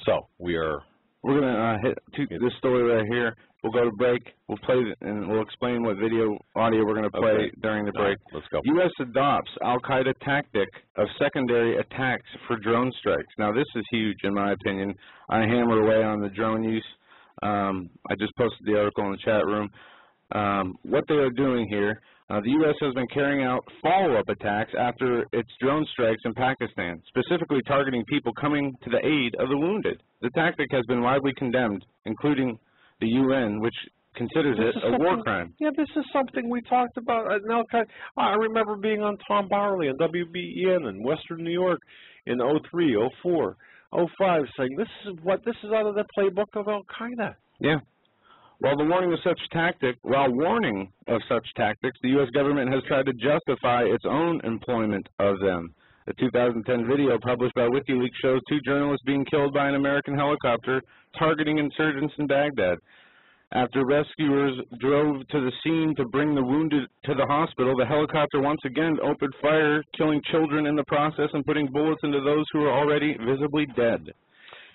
So we're going to hit this story right here. We'll go to break. We'll play and we'll explain what audio we're going to play during the break. Let's go. U.S. adopts Al-Qaeda tactic of secondary attacks for drone strikes. Now, this is huge, in my opinion. I hammer away on the drone use. I just posted the article in the chat room. What they are doing here, the U.S. has been carrying out follow-up attacks after its drone strikes in Pakistan, specifically targeting people coming to the aid of the wounded. The tactic has been widely condemned, including the UN, which considers it a war crime. Yeah, this is something we talked about. I remember being on Tom Bowerly and WBEN in Western New York in 03, 04, 05, saying this is out of the playbook of Al-Qaeda. Yeah. While warning of such tactics, the U.S. government has tried to justify its own employment of them. A 2010 video published by WikiLeaks shows 2 journalists being killed by an American helicopter targeting insurgents in Baghdad. After rescuers drove to the scene to bring the wounded to the hospital, the helicopter once again opened fire, killing children in the process and putting bullets into those who are already visibly dead.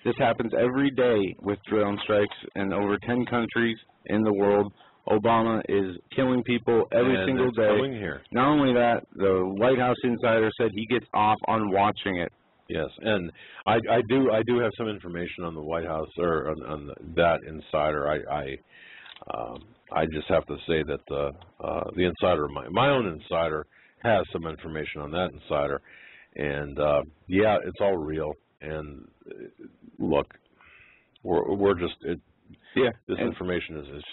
This happens every day with drone strikes in over 10 countries in the world. Obama is killing people every single day. Here. Not only that, the White House insider said he gets off on watching it. Yes, and I do have some information on the White House or on that insider. I just have to say that the insider, my own insider, has some information on that insider, and yeah, it's all real. And look, we're just this information is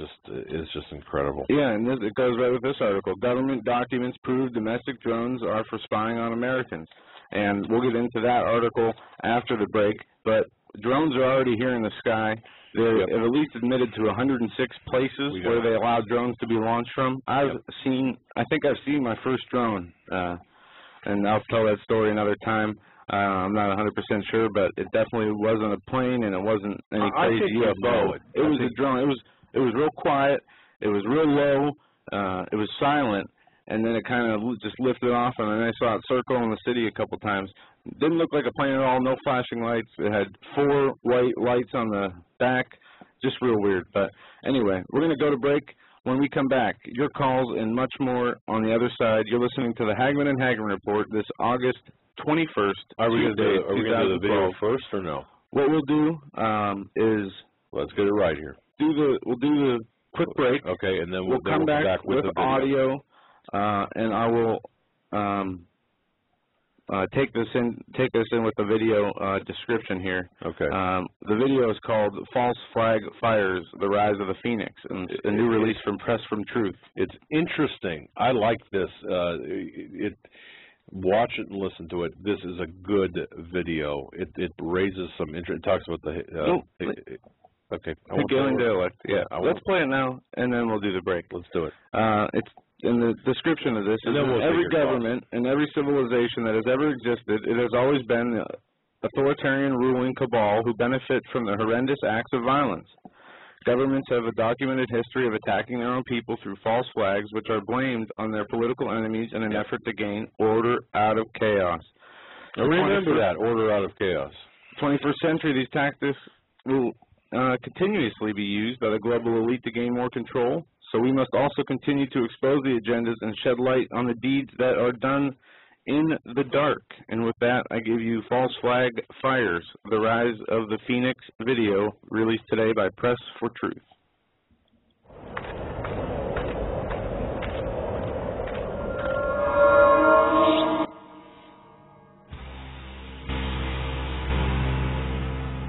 just incredible. Yeah, and it goes right with this article. Government documents prove domestic drones are for spying on Americans, and we'll get into that article after the break. But drones are already here in the sky. They're at least admitted to 106 places where they allow drones to be launched from. I think I've seen my first drone, and I'll tell that story another time. I'm not 100% sure, but it definitely wasn't a plane, and it wasn't any crazy UFO. It was a drone. It was real quiet. It was real low. It was silent, and then it kind of just lifted off, and then I saw it circle in the city a couple times. It didn't look like a plane at all. No flashing lights. It had 4 white lights on the back. Just real weird. But anyway, we're going to go to break. When we come back, your calls and much more on the other side. You're listening to the Hagmann and Hagmann Report this August 21st. Are we going to do the video first or no? What we'll do is let's get it right here. We'll do the quick break. Okay, and then we'll come back with the audio, and I will take us in with the video description here. Okay. The video is called "False Flag Fires: The Rise of the Phoenix," and a new release from Press from Truth. It's interesting. I like this. Watch it and listen to it. This is a good video. It raises some interest. It talks about the okay. Hegelian dialect. Yeah. Let's play it now, and then we'll do the break. Let's do it. It's in the description of this. Every government and every civilization that has ever existed, it has always been the authoritarian ruling cabal who benefit from the horrendous acts of violence. Governments have a documented history of attacking their own people through false flags, which are blamed on their political enemies in an effort to gain order out of chaos. Now remember that, order out of chaos. 21st century, these tactics will continuously be used by the global elite to gain more control, so we must also continue to expose the agendas and shed light on the deeds that are done in the dark. And with that, I give you False Flag Fires, the Rise of the Phoenix video, released today by Press for Truth.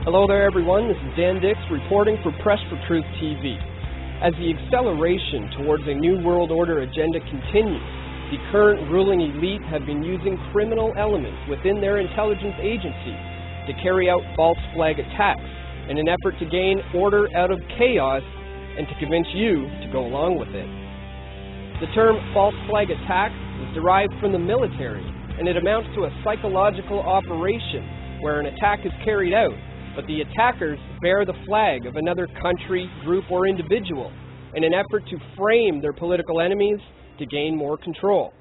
Hello there, everyone. This is Dan Dix reporting for Press for Truth TV. As the acceleration towards a New World Order agenda continues, the current ruling elite have been using criminal elements within their intelligence agencies to carry out false flag attacks in an effort to gain order out of chaos and to convince you to go along with it. The term false flag attack is derived from the military, and it amounts to a psychological operation where an attack is carried out, but the attackers bear the flag of another country, group, or individual in an effort to frame their political enemies to gain more control.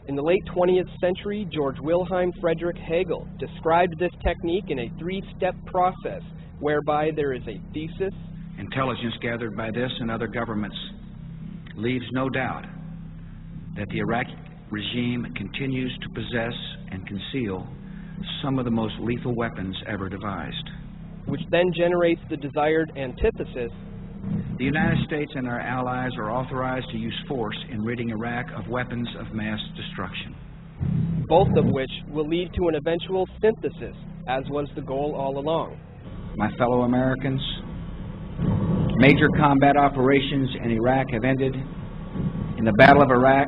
In the late 20th century, George Wilhelm Friedrich Hegel described this technique in a three-step process whereby there is a thesis. Intelligence gathered by this and other governments leaves no doubt that the Iraqi regime continues to possess and conceal some of the most lethal weapons ever devised, which then generates the desired antithesis. The United States and our allies are authorized to use force in ridding Iraq of weapons of mass destruction, both of which will lead to an eventual synthesis, as was the goal all along. My fellow Americans, major combat operations in Iraq have ended. In the Battle of Iraq,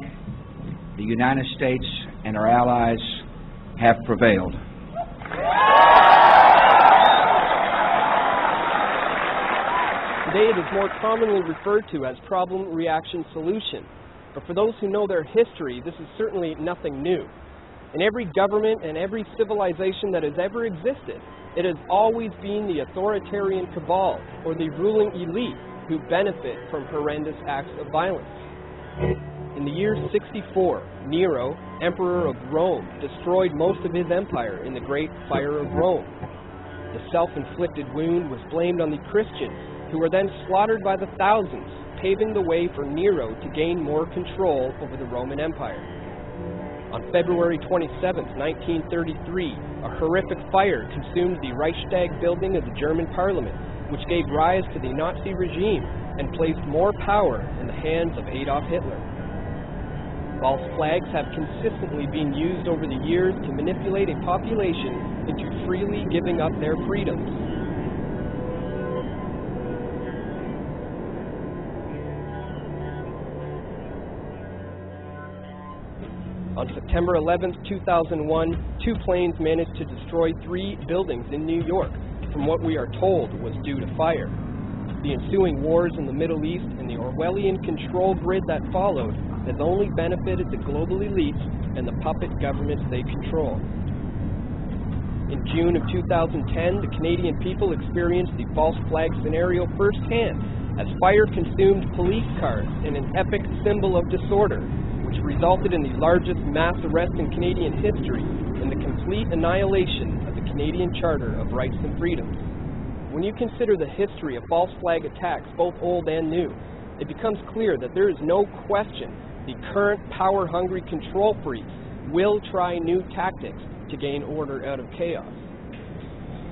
the United States and our allies have prevailed. Today it is more commonly referred to as problem, reaction, solution. But for those who know their history, this is certainly nothing new. In every government and every civilization that has ever existed, it has always been the authoritarian cabal or the ruling elite who benefit from horrendous acts of violence. In the year 64, Nero, emperor of Rome, destroyed most of his empire in the Great Fire of Rome. The self-inflicted wound was blamed on the Christians, who were then slaughtered by the thousands, paving the way for Nero to gain more control over the Roman Empire. On February 27, 1933, a horrific fire consumed the Reichstag building of the German Parliament, which gave rise to the Nazi regime and placed more power in the hands of Adolf Hitler. False flags have consistently been used over the years to manipulate a population into freely giving up their freedoms. On September 11, 2001, 2 planes managed to destroy 3 buildings in New York, from what we are told was due to fire. The ensuing wars in the Middle East and the Orwellian control grid that followed has only benefited the global elites and the puppet governments they control. In June of 2010, the Canadian people experienced the false flag scenario firsthand as fire consumed police cars in an epic symbol of disorder, which resulted in the largest mass arrest in Canadian history and the complete annihilation of the Canadian Charter of Rights and Freedoms. When you consider the history of false flag attacks, both old and new, it becomes clear that there is no question the current power-hungry control freaks will try new tactics to gain order out of chaos.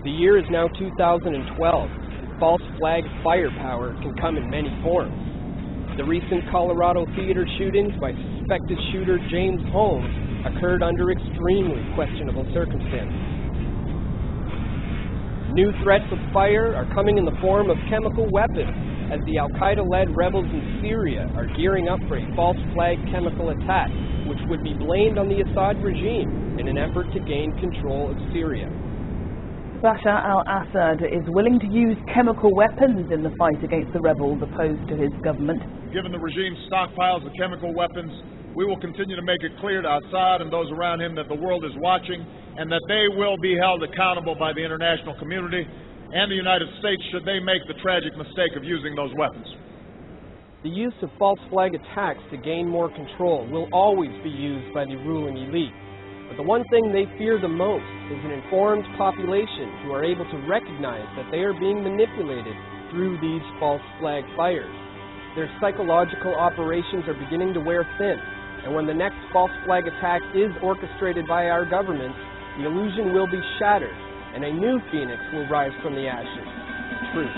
The year is now 2012. False flag firepower can come in many forms. The recent Colorado theater shootings by suspected shooter James Holmes occurred under extremely questionable circumstances. New threats of fire are coming in the form of chemical weapons, as the Al-Qaeda-led rebels in Syria are gearing up for a false flag chemical attack, which would be blamed on the Assad regime in an effort to gain control of Syria. Bashar al-Assad is willing to use chemical weapons in the fight against the rebels opposed to his government. Given the regime's stockpiles of chemical weapons, we will continue to make it clear to Assad and those around him that the world is watching and that they will be held accountable by the international community and the United States should they make the tragic mistake of using those weapons. The use of false flag attacks to gain more control will always be used by the ruling elite. But the one thing they fear the most is an informed population who are able to recognize that they are being manipulated through these false flag fires. Their psychological operations are beginning to wear thin, and when the next false flag attack is orchestrated by our government, the illusion will be shattered, and a new phoenix will rise from the ashes. Truth.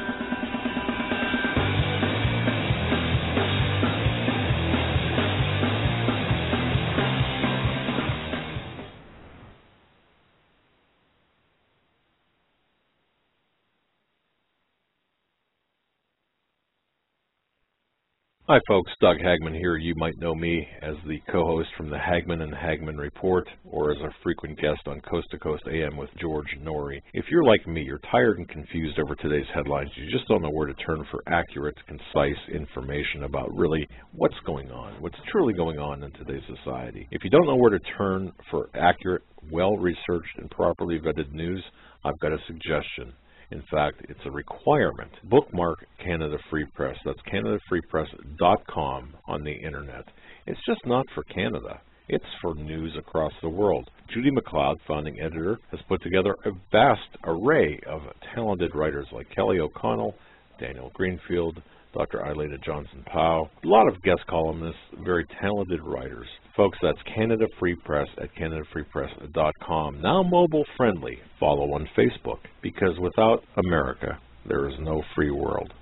Hi folks, Doug Hagmann here. You might know me as the co-host from the Hagmann and Hagmann Report, or as a frequent guest on Coast to Coast AM with George Norrie. If you're like me, you're tired and confused over today's headlines. You just don't know where to turn for accurate, concise information about really what's going on, what's truly going on in today's society. If you don't know where to turn for accurate, well-researched, and properly vetted news, I've got a suggestion. In fact, it's a requirement. Bookmark Canada Free Press. That's canadafreepress.com on the internet. It's just not for Canada. It's for news across the world. Judy McLeod, founding editor, has put together a vast array of talented writers like Kelly O'Connell, Daniel Greenfield, Dr. Aileta Johnson-Powell, a lot of guest columnists, very talented writers. Folks, that's Canada Free Press at canadafreepress.com. Now mobile friendly. Follow on Facebook, because without America, there is no free world.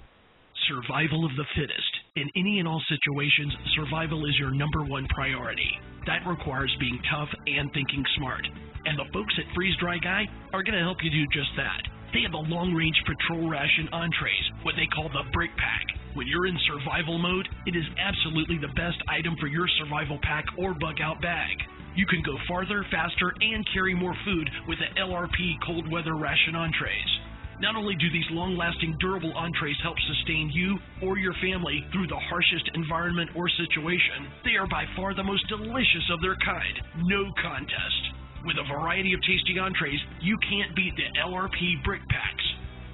Survival of the fittest. In any and all situations, survival is your #1 priority. That requires being tough and thinking smart. And the folks at Freeze Dry Guy are going to help you do just that. They have a long-range patrol ration entrees, what they call the Brick Pack. When you're in survival mode, it is absolutely the best item for your survival pack or bug-out bag. You can go farther, faster, and carry more food with the LRP cold weather ration entrees. Not only do these long-lasting, durable entrees help sustain you or your family through the harshest environment or situation, they are by far the most delicious of their kind. No contest. With a variety of tasty entrees, you can't beat the LRP Brick Packs.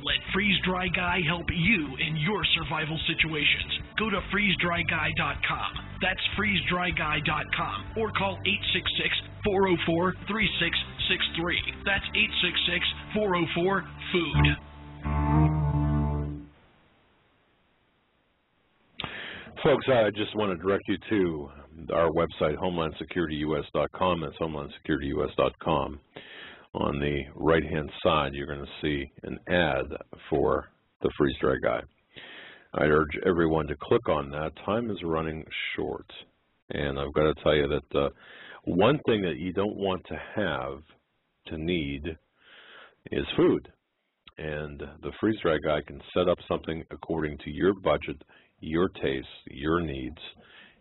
Let Freeze Dry Guy help you in your survival situations. Go to freezedryguy.com. That's freezedryguy.com, or call 866-404-3663. That's 866-404-FOOD. Folks, I just want to direct you to our website, HomelandSecurityUS.com. That's HomelandSecurityUS.com. On the right-hand side, you're going to see an ad for the Freeze Dry Guy. I'd urge everyone to click on that. Time is running short, and I've got to tell you that one thing that you don't want to need, is food. And the Freeze Dry Guy can set up something according to your budget, your tastes, your needs.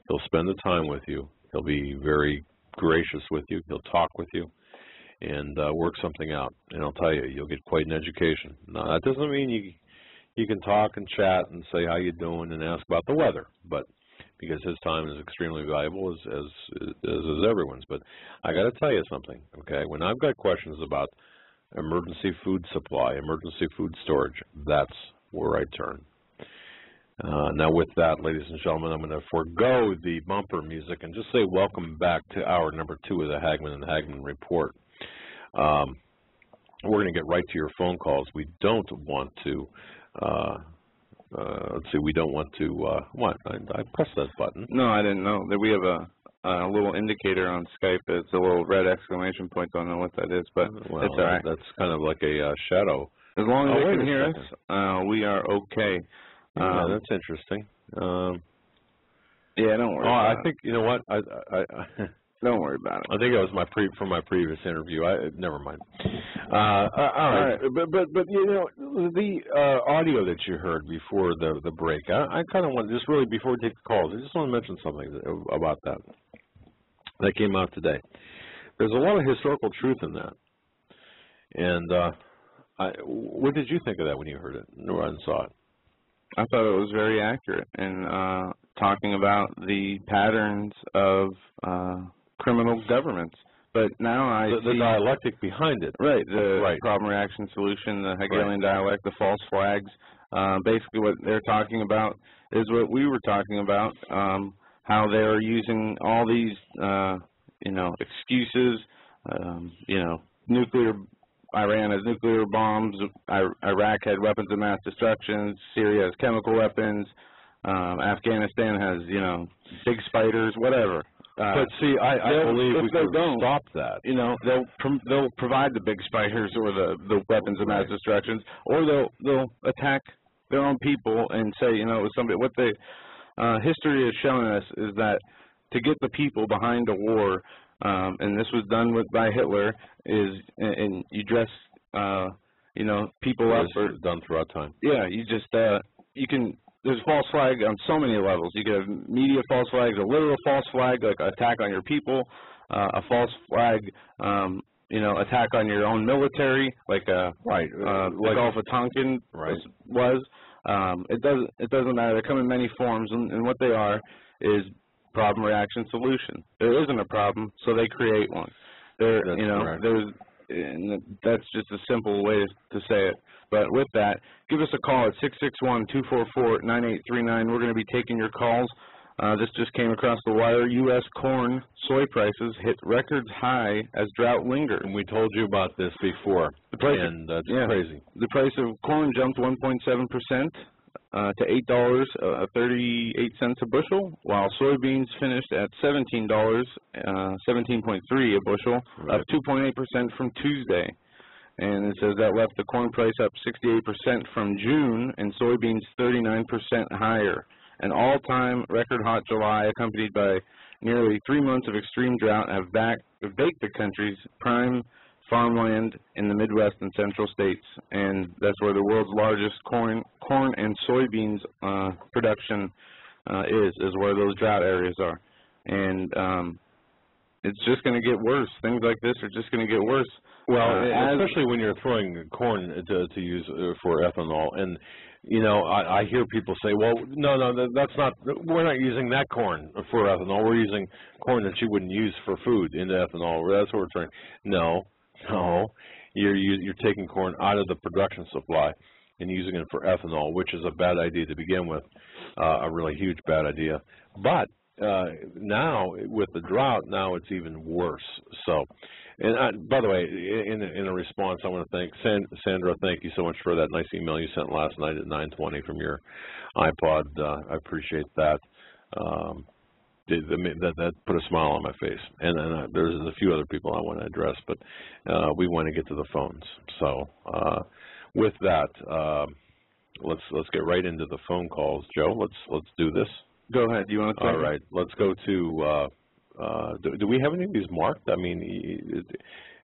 He'll spend the time with you. He'll be very gracious with you. He'll talk with you and work something out. And I'll tell you, you'll get quite an education. Now, that doesn't mean you can talk and chat and say how you doing and ask about the weather, but because his time is extremely valuable, as is everyone's. But I got to tell you something, okay? When I've got questions about emergency food supply, emergency food storage, that's where I turn. Now with that, ladies and gentlemen, I'm going to forego the bumper music and just say welcome back to hour number 2 of the Hagmann and Hagmann Report. We're going to get right to your phone calls. We don't want to, let's see, we don't want to, what? I pressed that button. No, I didn't know. That we have a little indicator on Skype. It's a little red exclamation point. Don't know what that is, but well, it's all right. That's kind of like a shadow. As long as they can hear us, we are okay. Yeah, that's interesting. Yeah, don't worry. Oh, about I think you know what? Don't worry about it. I think that was from my previous interview. Never mind. All right. But you know, the audio that you heard before the break, I kind of want, just really before we take the calls, I just want to mention something about that came out today. There's a lot of historical truth in that. And what did you think of that when you heard it and saw it? I thought it was very accurate in talking about the patterns of criminal governments. But now I see the dialectic behind it. Right, the problem, reaction, solution, the Hegelian dialect, the false flags. Basically what they're talking about is what we were talking about, how they're using all these, you know, excuses, you know, Iran has nuclear bombs, Iraq had weapons of mass destruction, Syria has chemical weapons, Afghanistan has, you know, big spiders, whatever. But see, I believe we could stop that. You know, they'll provide the big spiders or the weapons of mass destruction, or they'll attack their own people and say, you know, it was somebody. What the history has shown us is that to get the people behind a war, and this was done by Hitler, and you dress, you know, people up. It's done throughout time. Yeah, you just you can. There's false flag on so many levels. You can have media false flags, a literal false flag, like attack on your people, a false flag, you know, attack on your own military, like like Gulf of Tonkin was. It doesn't matter. They come in many forms, and what they are is problem, reaction, solution. There isn't a problem, so they create one. You know, and that's just a simple way to say it. But with that, give us a call at 661-244-9839. We're going to be taking your calls. This just came across the wire. U.S. corn, soy prices hit records high as drought lingers. And we told you about this before, and that's crazy. The price of corn jumped 1.7% to $8.38 a bushel, while soybeans finished at $17, 17.3 a bushel, up 2.8% from Tuesday. And it says that left the corn price up 68% from June, and soybeans 39% higher. An all-time record hot July, accompanied by nearly 3 months of extreme drought, have baked the country's prime farmland in the Midwest and Central states, and that's where the world's largest corn and soybeans production is where those drought areas are. And it's just going to get worse. Things like this are just going to get worse. Well, especially when you're throwing corn to use for ethanol. And, you know, I hear people say, well, no, that's not, we're not using that corn for ethanol. We're using corn that you wouldn't use for food into ethanol. That's what we're trying. No, you're taking corn out of the production supply and using it for ethanol, which is a bad idea to begin with, a really huge bad idea. But now, with the drought, now it's even worse. So, and by the way, in a response, I want to thank Sandra. Thank you so much for that nice email you sent last night at 9:20 from your iPod. I appreciate that. That put a smile on my face. And there's a few other people I want to address, but we want to get to the phones. So, with that, let's get right into the phone calls, Joe. Let's do this. Go ahead. Do you want to All right. Let's go to, do we have any of these marked? I mean,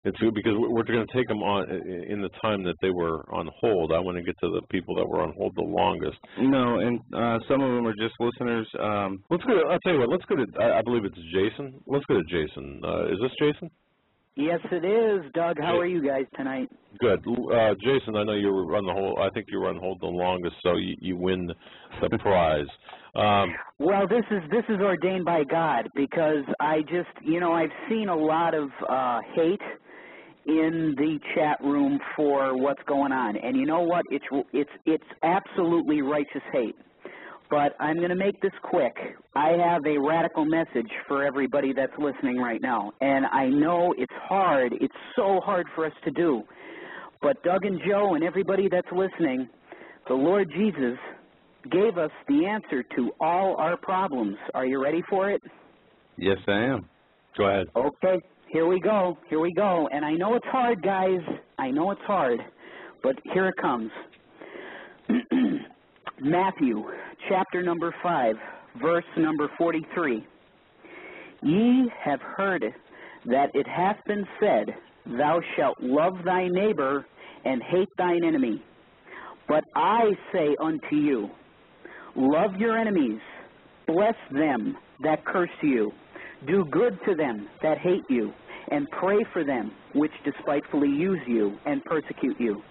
it's good because we're going to take them on in the time that they were on hold. I want to get to the people that were on hold the longest. No, and some of them are just listeners. Let's go to, I'll tell you what, let's go to, I believe it's Jason. Let's go to Jason. Is this Jason? Yes, it is. Doug, how are you guys tonight? Good. Jason, I know you were on the hold. I think you were on hold the longest, so you win the prize. Well, this is ordained by God, because I just, you know, I've seen a lot of hate in the chat room for what's going on, and you know what? It's absolutely righteous hate. But I'm going to make this quick. I have a radical message for everybody that's listening right now, and I know it's hard. It's so hard for us to do. But Doug and Joe and everybody that's listening, the Lord Jesus gave us the answer to all our problems. Are you ready for it? Yes, I am. Go ahead. Okay, here we go. Here we go. And I know it's hard, guys. I know it's hard, but here it comes. Matthew, chapter number 5, verse number 43. Ye have heard that it hath been said, Thou shalt love thy neighbor and hate thine enemy. But I say unto you, love your enemies, bless them that curse you, do good to them that hate you, and pray for them which despitefully use you and persecute you,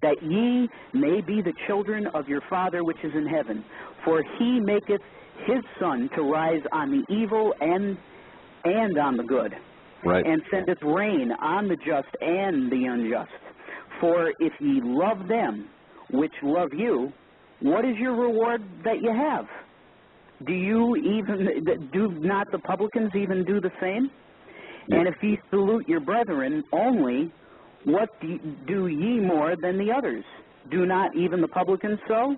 that ye may be the children of your Father which is in heaven. For he maketh his sun to rise on the evil and on the good, right, and sendeth rain on the just and the unjust. For if ye love them which love you, what is your reward that you have? Do not the publicans even do the same? And if ye salute your brethren only, what do ye more than the others? Do not even the publicans so?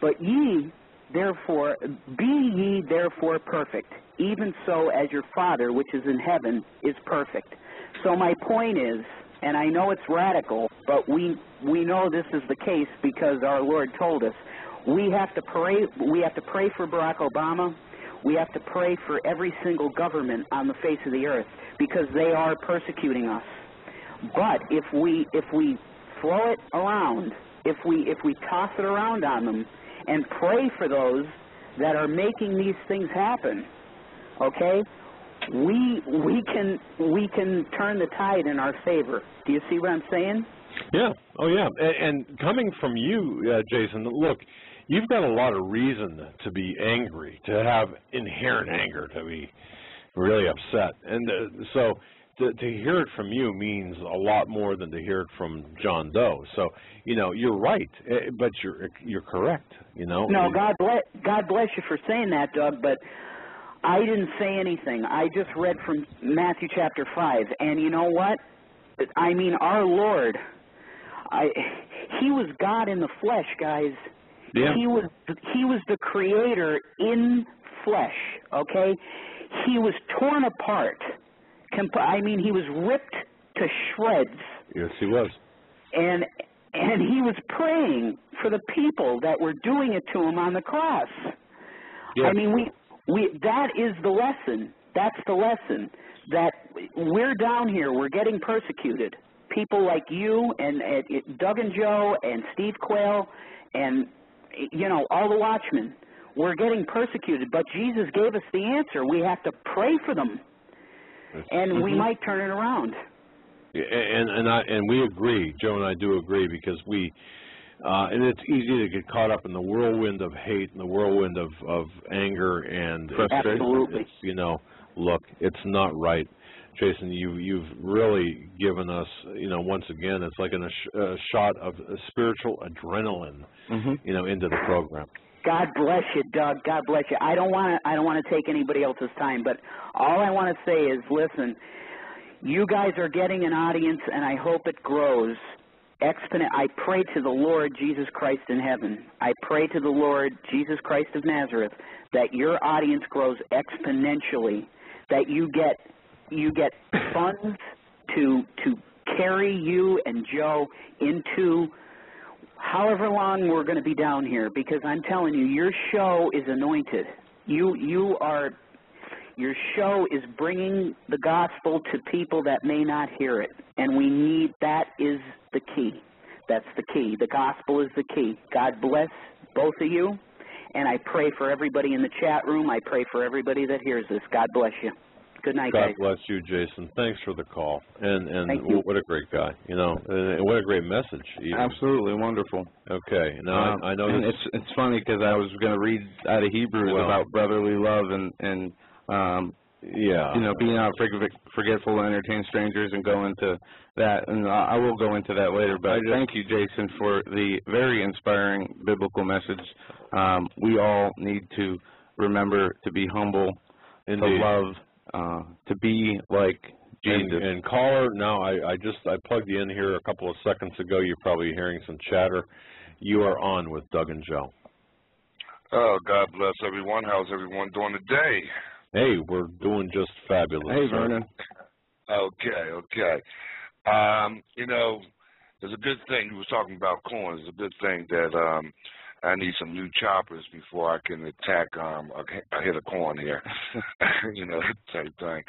But ye, therefore, be ye therefore perfect, even so as your Father which is in heaven is perfect. So my point is, and I know it's radical, but we know this is the case because our Lord told us. We have to pray for Barack Obama. We have to pray for every single government on the face of the earth because they are persecuting us. But if we throw it around, if we toss it around on them and pray for those that are making these things happen, okay, we can turn the tide in our favor. Do you see what I'm saying? Yeah. Oh, yeah. And coming from you, Jason, look, you've got a lot of reason to be angry, to have inherent anger, to be really upset. And so to hear it from you means a lot more than to hear it from John Doe. So, you know, you're right, but you're correct, you know. No, God bless you for saying that, Doug, but I didn't say anything. I just read from Matthew chapter 5, and you know what? I mean, our Lord, He was God in the flesh, guys. Yeah. He was the Creator in flesh, okay? He was torn apart. I mean, He was ripped to shreds. Yes, He was. And He was praying for the people that were doing it to Him on the cross. Yeah. I mean, that is the lesson. That's the lesson. That we're down here, we're getting persecuted. People like you and Doug and Joe and Steve Quayle and, you know, all the watchmen, we're getting persecuted. But Jesus gave us the answer. We have to pray for them, and we might turn it around. Yeah, and we agree. Joe and I do agree because and it's easy to get caught up in the whirlwind of hate and the whirlwind of anger and frustration. Absolutely. You know, look, it's not right. Jason, you've really given us, you know, once again, it's like a shot of spiritual adrenaline, you know, into the program. God bless you, Doug. God bless you. I don't want to take anybody else's time, but all I want to say is, listen, you guys are getting an audience, and I hope it grows. I pray to the Lord Jesus Christ in heaven. I pray to the Lord Jesus Christ of Nazareth that your audience grows exponentially, that you get funds to carry you and Joe into however long we're going to be down here, because I'm telling you, your show is anointed. Your show is bringing the gospel to people that may not hear it, and that is the key. That's the key. The gospel is the key. God bless both of you, and I pray for everybody in the chat room. I pray for everybody that hears this. God bless you. Good night, guys. God bless you, Jason. Thanks for the call, and what a great guy, you know, and what a great message. Even. Absolutely wonderful. Okay, now I know and it's funny because I was going to read out of Hebrews about brotherly love and yeah, you know, being out forgetful to entertain strangers and go into that, and I will go into that later. But thank you, Jason, for the very inspiring biblical message. We all need to remember to be humble, to love. To be like Jesus. And caller, now I plugged you in here a couple of seconds ago. You're probably hearing some chatter. You are on with Doug and Joe. Oh, God bless everyone. How's everyone doing today? Hey, we're doing just fabulous. Hey, Vernon. Okay. You know, there's a good thing. You were talking about coins. It's a good thing that I need some new choppers before I can attack a hit a corn here. You know, type thing.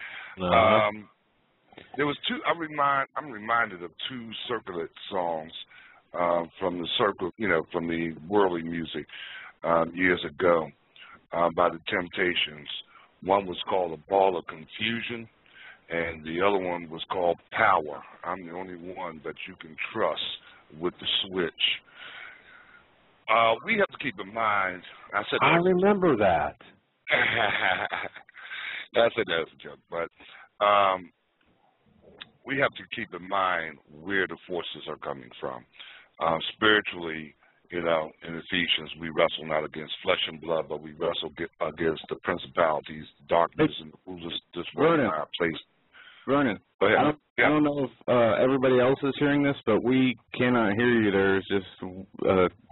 There was two. I'm reminded of two circular songs from the worldly music years ago by the Temptations. One was called A Ball of Confusion, and the other one was called Power. I'm the only one that you can trust with the switch. We have to keep in mind. I remember that. That's a joke, but we have to keep in mind where the forces are coming from. Spiritually, you know, in Ephesians, we wrestle not against flesh and blood, but we wrestle against the principalities, darkness, and rulers this world in our place. Vernon, I don't know if everybody else is hearing this, but we cannot hear you. There's just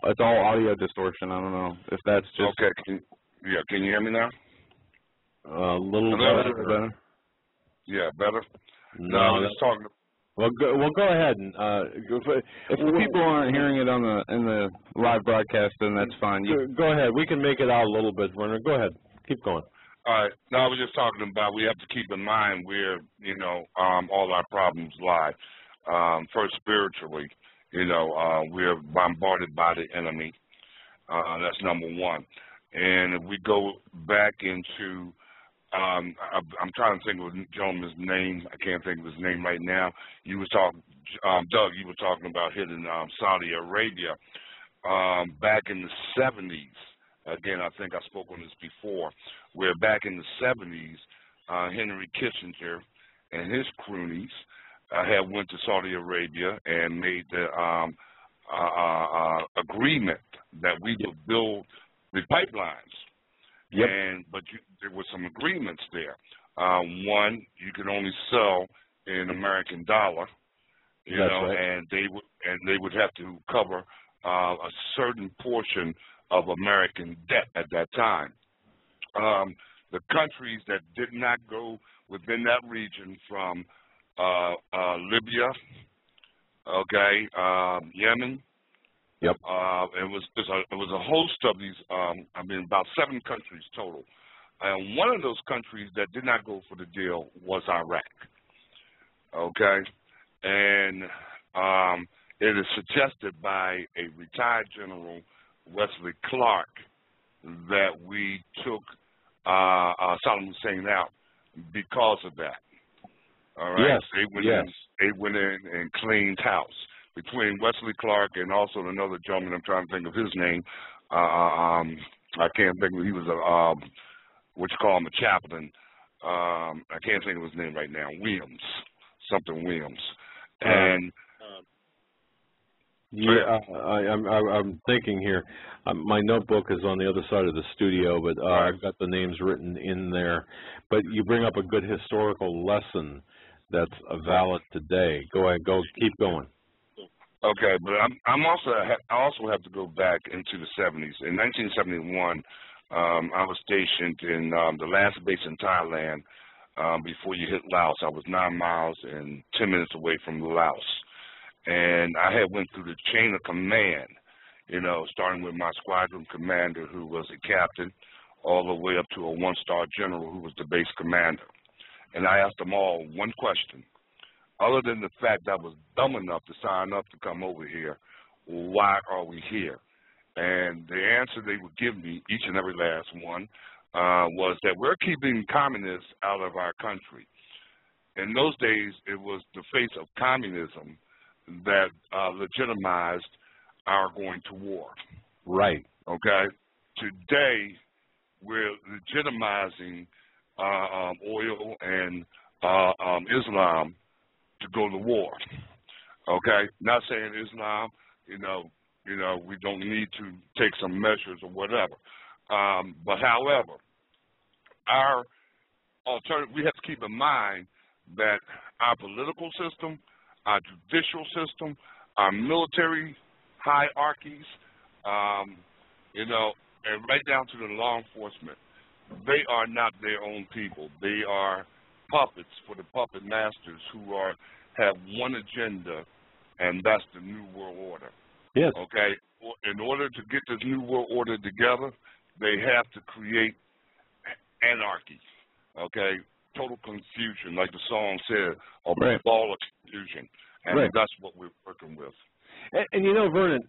it's all audio distortion. I don't know if that's just okay. Can you hear me now? A little better. Yeah, better. No, I'm just talking. Well, go ahead and if people aren't hearing it on in the live broadcast, then that's fine. Go ahead. We can make it out a little bit, Werner. Go ahead. Keep going. All right. No, I was just talking about we have to keep in mind where all our problems lie. First, spiritually, we're bombarded by the enemy. That's number one. And if we go back into I'm trying to think of the gentleman's name. I can't think of his name right now. You were talking, Doug. You were talking about hitting Saudi Arabia back in the 70s. Again, I think I spoke on this before. Where back in the 70s, Henry Kissinger and his cronies had went to Saudi Arabia and made the agreement that we would build the pipelines. Yep. But there were some agreements there. One, you could only sell in American dollar, right. and they would have to cover a certain portion of American debt at that time. The countries that did not go within that region, from Libya, Yemen. Yep. It was a host of these. About 7 countries total. And one of those countries that did not go for the deal was Iraq. Okay, and it is suggested by a retired general, Wesley Clark, that we took Saddam Hussein out because of that. All right. Yes. They went in and cleaned house. Between Wesley Clark and also another gentleman, I'm trying to think of his name. I can't think of. He was a chaplain. I can't think of his name right now. Williams. And I'm thinking here. My notebook is on the other side of the studio, but I've got the names written in there. But you bring up a good historical lesson that's valid today. Go ahead. Keep going. Okay, but I also have to go back into the 70s. In 1971, I was stationed in the last base in Thailand before you hit Laos. I was 9 miles and 10 minutes away from Laos. And I had went through the chain of command, starting with my squadron commander, who was a captain, all the way up to a 1-star general, who was the base commander. And I asked them all one question. Other than the fact that I was dumb enough to sign up to come over here, why are we here? And the answer they would give me, each and every last one, was that we're keeping communists out of our country. In those days, it was the face of communism that legitimized our going to war. Right. Okay? Today, we're legitimizing oil and Islam to go to war. Okay? Not saying Islam, we don't need to take some measures or whatever. But however, our alternative, we have to keep in mind that our political system, our judicial system, our military hierarchies, and right down to the law enforcement, they are not their own people. They are puppets for the puppet masters who have one agenda, and that's the New World Order. Yes. Okay? In order to get this New World Order together, they have to create anarchy. Okay? Total confusion, like the song said, a ball of confusion. And that's what we're working with. And Vernon,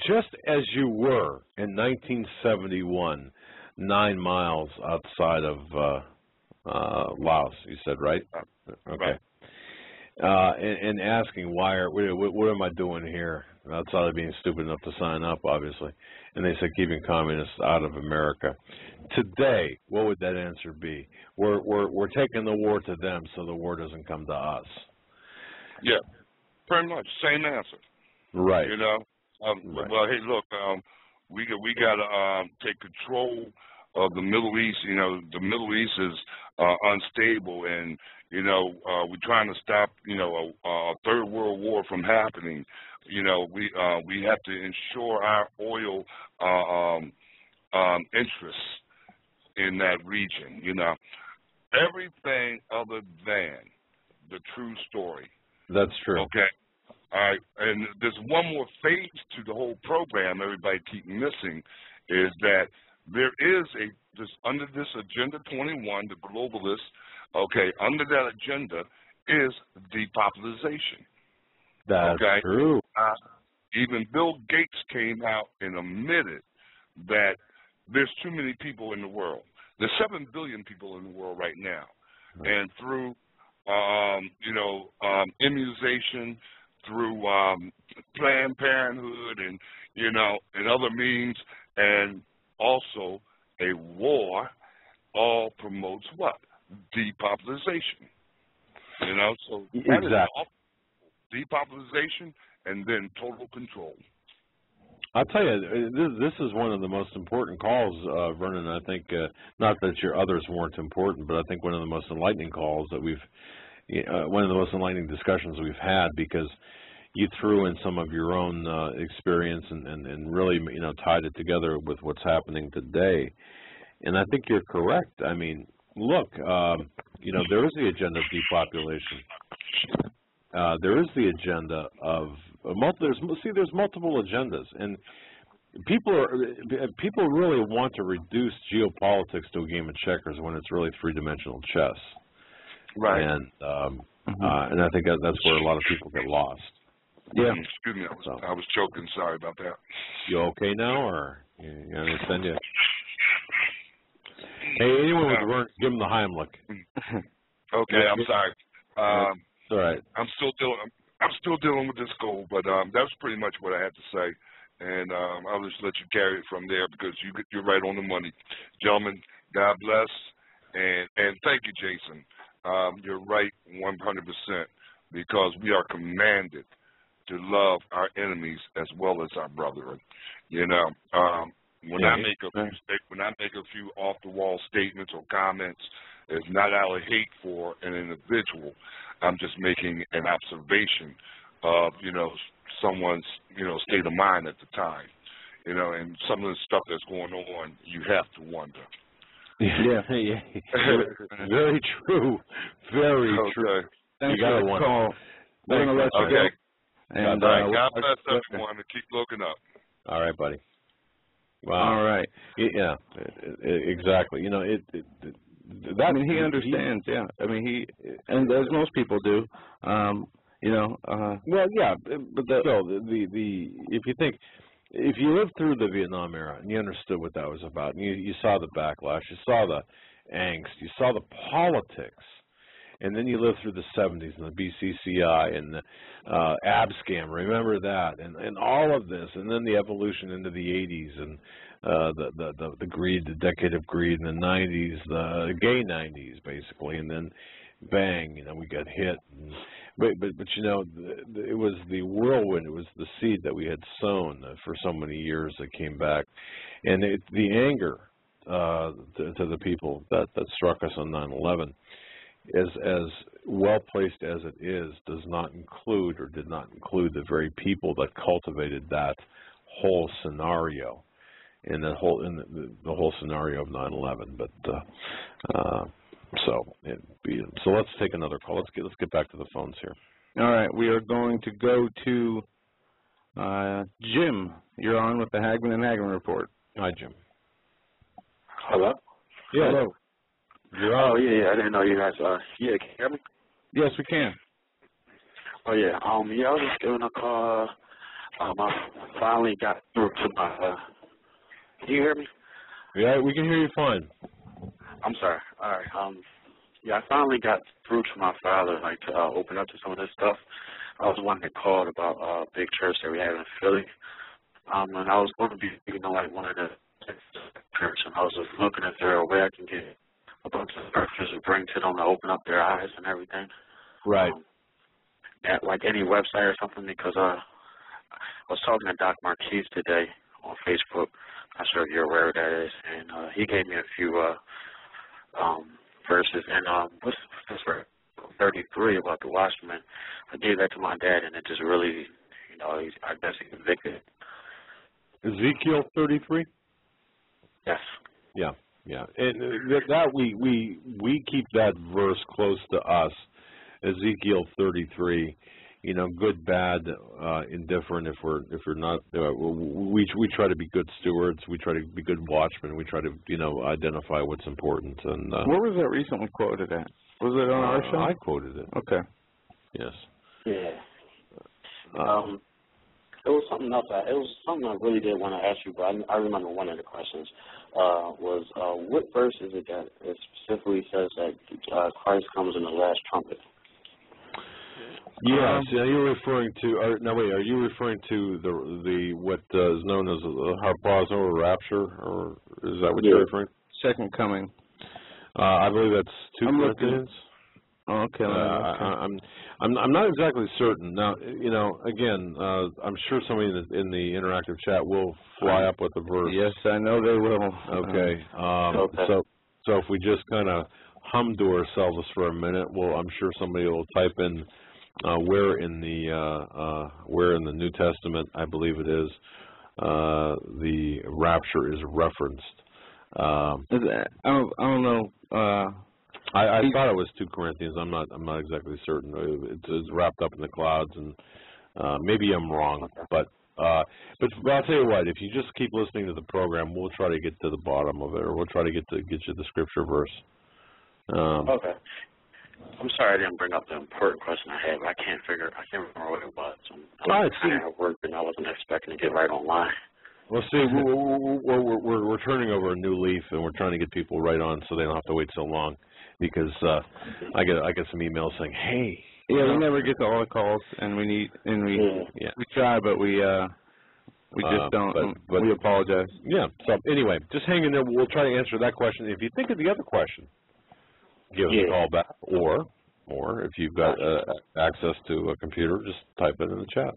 just as you were in 1971, 9 miles outside of Laos, you said, right? Okay. And asking what am I doing here? Outside of being stupid enough to sign up, obviously. And they said keeping communists out of America. Today, what would that answer be? We're taking the war to them so the war doesn't come to us. Yeah, pretty much same answer. Right. Right. Well, hey, look, we got to take control of the Middle East. The Middle East is unstable, and We're trying to stop, a third world war from happening. We have to ensure our oil interests in that region. Everything other than the true story. That's true. Okay. All right. And there's one more phase to the whole program everybody keep missing, is that there is under this Agenda 21, the globalists, okay, under that agenda is depopulation. That's true. Even Bill Gates came out and admitted that there's too many people in the world. There's 7 billion people in the world right now. Right. And through, immunization, through Planned Parenthood and, and other means, and also a war, all promotes what? Depopulation. So that is depopulation and then total control. I'll tell you, this is one of the most important calls, Vernon. I think, not that your others weren't important, but I think one of the most enlightening calls that one of the most enlightening discussions we've had, because you threw in some of your own experience and really, tied it together with what's happening today. And I think you're correct. I mean, look, there is the agenda of depopulation. There is the agenda of there's multiple agendas, and people really want to reduce geopolitics to a game of checkers when it's really three-dimensional chess. Right. And and I think that's where a lot of people get lost. Yeah. Excuse me, I was choking. Sorry about that. You okay now, or you understand you? Hey, anyone with Vern, give him the Heimlich. Okay, I'm sorry. It's all right. I'm still dealing with this cold, but that's pretty much what I had to say, and I'll just let you carry it from there, because you're right on the money, gentlemen. God bless, and thank you, Jason. You're right 100%, because we are commanded to love our enemies as well as our brethren. When I make a few off the wall statements or comments, it's not out of hate for an individual. I'm just making an observation of, someone's, state of mind at the time. And some of the stuff that's going on, you have to wonder. Yeah. Very true. Very true. Thanks for the call. We're going to let you go. And God bless everyone, and keep looking up. All right, buddy. Wow. All right. Yeah, exactly. He understands. Yeah. I mean, and as most people do. Well, yeah, but if you think, if you lived through the Vietnam era and you understood what that was about, and you saw the backlash, you saw the angst, you saw the politics, and then you lived through the 70s and the BCCI and the AB scam, remember that, and all of this, and then the evolution into the 80s and the greed, the decade of greed in the 90s, the gay 90s basically, and then bang, we got hit. But it was the whirlwind, it was the seed that we had sown for so many years that came back, and the anger to the people that struck us on 9/11. As well placed as it is, does not include or did not include the very people that cultivated that whole scenario, and the whole scenario of 9/11. But so let's take another call. Let's get back to the phones here. All right, we are going to go to Jim. You're on with the Hagmann and Hagmann report. Hi, Jim. Hello. Yeah. Hello. Oh, yeah, I didn't know you guys, can you hear me? Yes, we can. Oh, yeah, I was just giving a call. I finally got through to my, can you hear me? Yeah, we can hear you fine. I'm sorry. All right, yeah, I finally got through to my father, to open up to some of this stuff. I was the one that called about a big church that we had in Philly, and I was going to be, one of the church, and I was just looking if there a way I can get a bunch of churches to bring to them to open up their eyes and everything. Right. At any website or something, because I was talking to Doc Marquise today on Facebook. I'm not sure if you're aware of that is, and he gave me a few verses. And what's this verse? 33 about the watchman. I gave that to my dad, and it just really, you know, I guess he convicted. Ezekiel 33? Yes. Yeah, yeah. And that we keep that verse close to us, Ezekiel 33. You know, good, bad, indifferent. If we're not, we try to be good stewards. We try to be good watchmen. We try to, you know, identify what's important. And where was that recently quoted at? Was it on our show? I quoted it. Okay. Yes. Yeah. It was something else. It was something I really did want to ask you, but I remember one of the questions was what verse is it that it specifically says that Christ comes in the last trumpet? Yes. Are you referring to? Are you referring to the what is known as the harpazo or rapture, or is that what you're referring to? Second coming. I believe that's 2 Corinthians. Oh, okay. I'm not exactly certain. Now, you know, again, I'm sure somebody in the interactive chat will fly up with the verse. Yes, I know they will. Okay. So if we just kind of hum to ourselves for a minute, well, I'm sure somebody will type in where in the New Testament, I believe it is, the rapture is referenced. I don't know. I thought it was 2 Corinthians. I'm not exactly certain. It's wrapped up in the clouds, and maybe I'm wrong. But I'll tell you what. If you just keep listening to the program, we'll try to get to the bottom of it, or we'll try to get you the scripture verse. Okay. I'm sorry I didn't bring up the important question I had, but I can't remember what it was. I'm kind of at work, and I wasn't expecting to get right online. Well, see, we're turning over a new leaf, and we're trying to get people right on so they don't have to wait so long. Because I get some emails saying, "Hey." Yeah, we never get to all the calls, and we try, but we just don't. But we apologize. Yeah. So anyway, just hang in there. We'll try to answer that question. If you think of the other question, give us a call back, or if you've got access to a computer, just type it in the chat.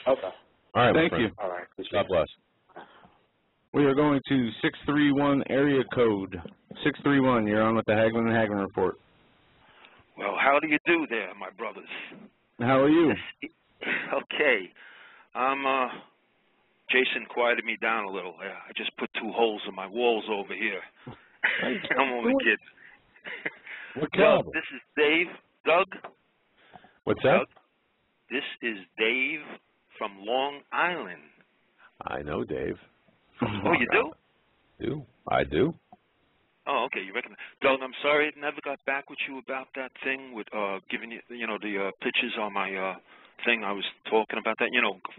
Okay. All right. Thank you. All right. God bless. We are going to 631 area code. 631, you're on with the Hagmann and Hagmann report. Well, how do you do there, my brothers? How are you? Okay. Jason quieted me down a little. I just put 2 holes in my walls over here. I'm only kidding. What well, this is Dave. Doug? What's that? Doug, this is Dave from Long Island. I know Dave. Oh, you do? I do. Oh, okay. You reckon? Doug, I'm sorry I never got back with you about that thing with giving you, the pictures on my thing. I was talking about that,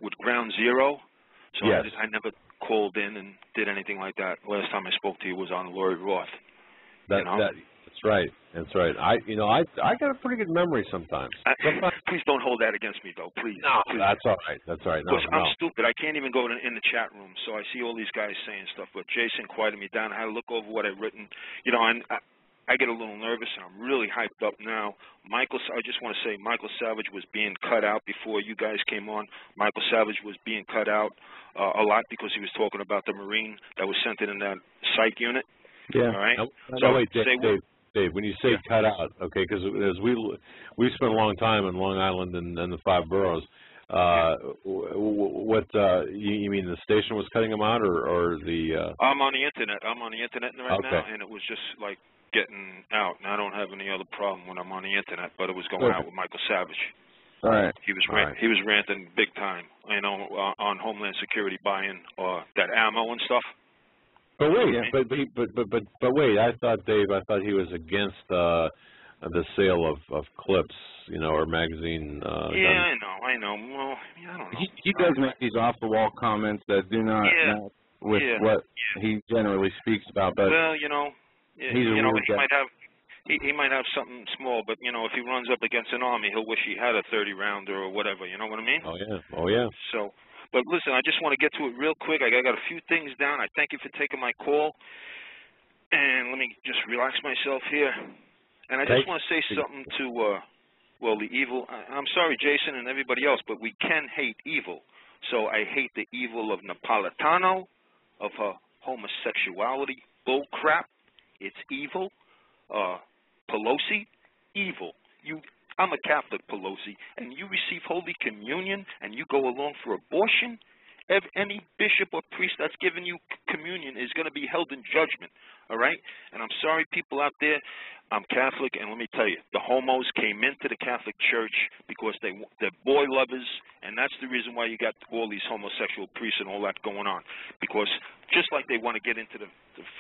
with Ground Zero. So yes. I never called in and did anything like that. Last time I spoke to you was on Lori Roth. That's right. That's right. I got a pretty good memory sometimes. Please don't hold that against me, though. Please. No, please. that's all right. That's all right. No, I'm stupid. I can't even go in the chat room, so I see all these guys saying stuff. But Jason quieted me down. I had to look over what I've written. And I get a little nervous, and I'm really hyped up now. I just want to say Michael Savage was being cut out before you guys came on. Michael Savage was being cut out a lot because he was talking about the Marine that was sent in that psych unit. Yeah. All right? No, wait, Dave, when you say cut out, okay, because as we spent a long time in Long Island and the 5 boroughs. What you mean? The station was cutting them out, or the? I'm on the internet. Right now, and it was just like getting out. And I don't have any other problem when I'm on the internet, but it was going out with Michael Savage. All right. He was ranting big time. On Homeland Security buying that ammo and stuff. But wait, but wait. I thought he was against the sale of clips, or magazine. Yeah, I know. Well, I don't know. He does make these off the wall comments that do not match with what he generally speaks about. But well, he might have something small, but if he runs up against an army, he'll wish he had a 30-rounder or whatever. You know what I mean? Oh yeah. So. But listen, I just want to get to it real quick. I got a few things down. I thank you for taking my call. And let me just relax myself here. And I just want to say something to, the evil. I'm sorry, Jason and everybody else, but we can hate evil. So I hate the evil of Napolitano, of her homosexuality bull crap. It's evil. Pelosi, evil. I'm a Catholic, Pelosi, and you receive Holy Communion and you go along for abortion? Any bishop or priest that's given you communion is going to be held in judgment, all right? And I'm sorry, people out there, I'm Catholic, and let me tell you, the homos came into the Catholic Church because they're boy lovers, and that's the reason why you got all these homosexual priests and all that going on. Because just like they want to get into the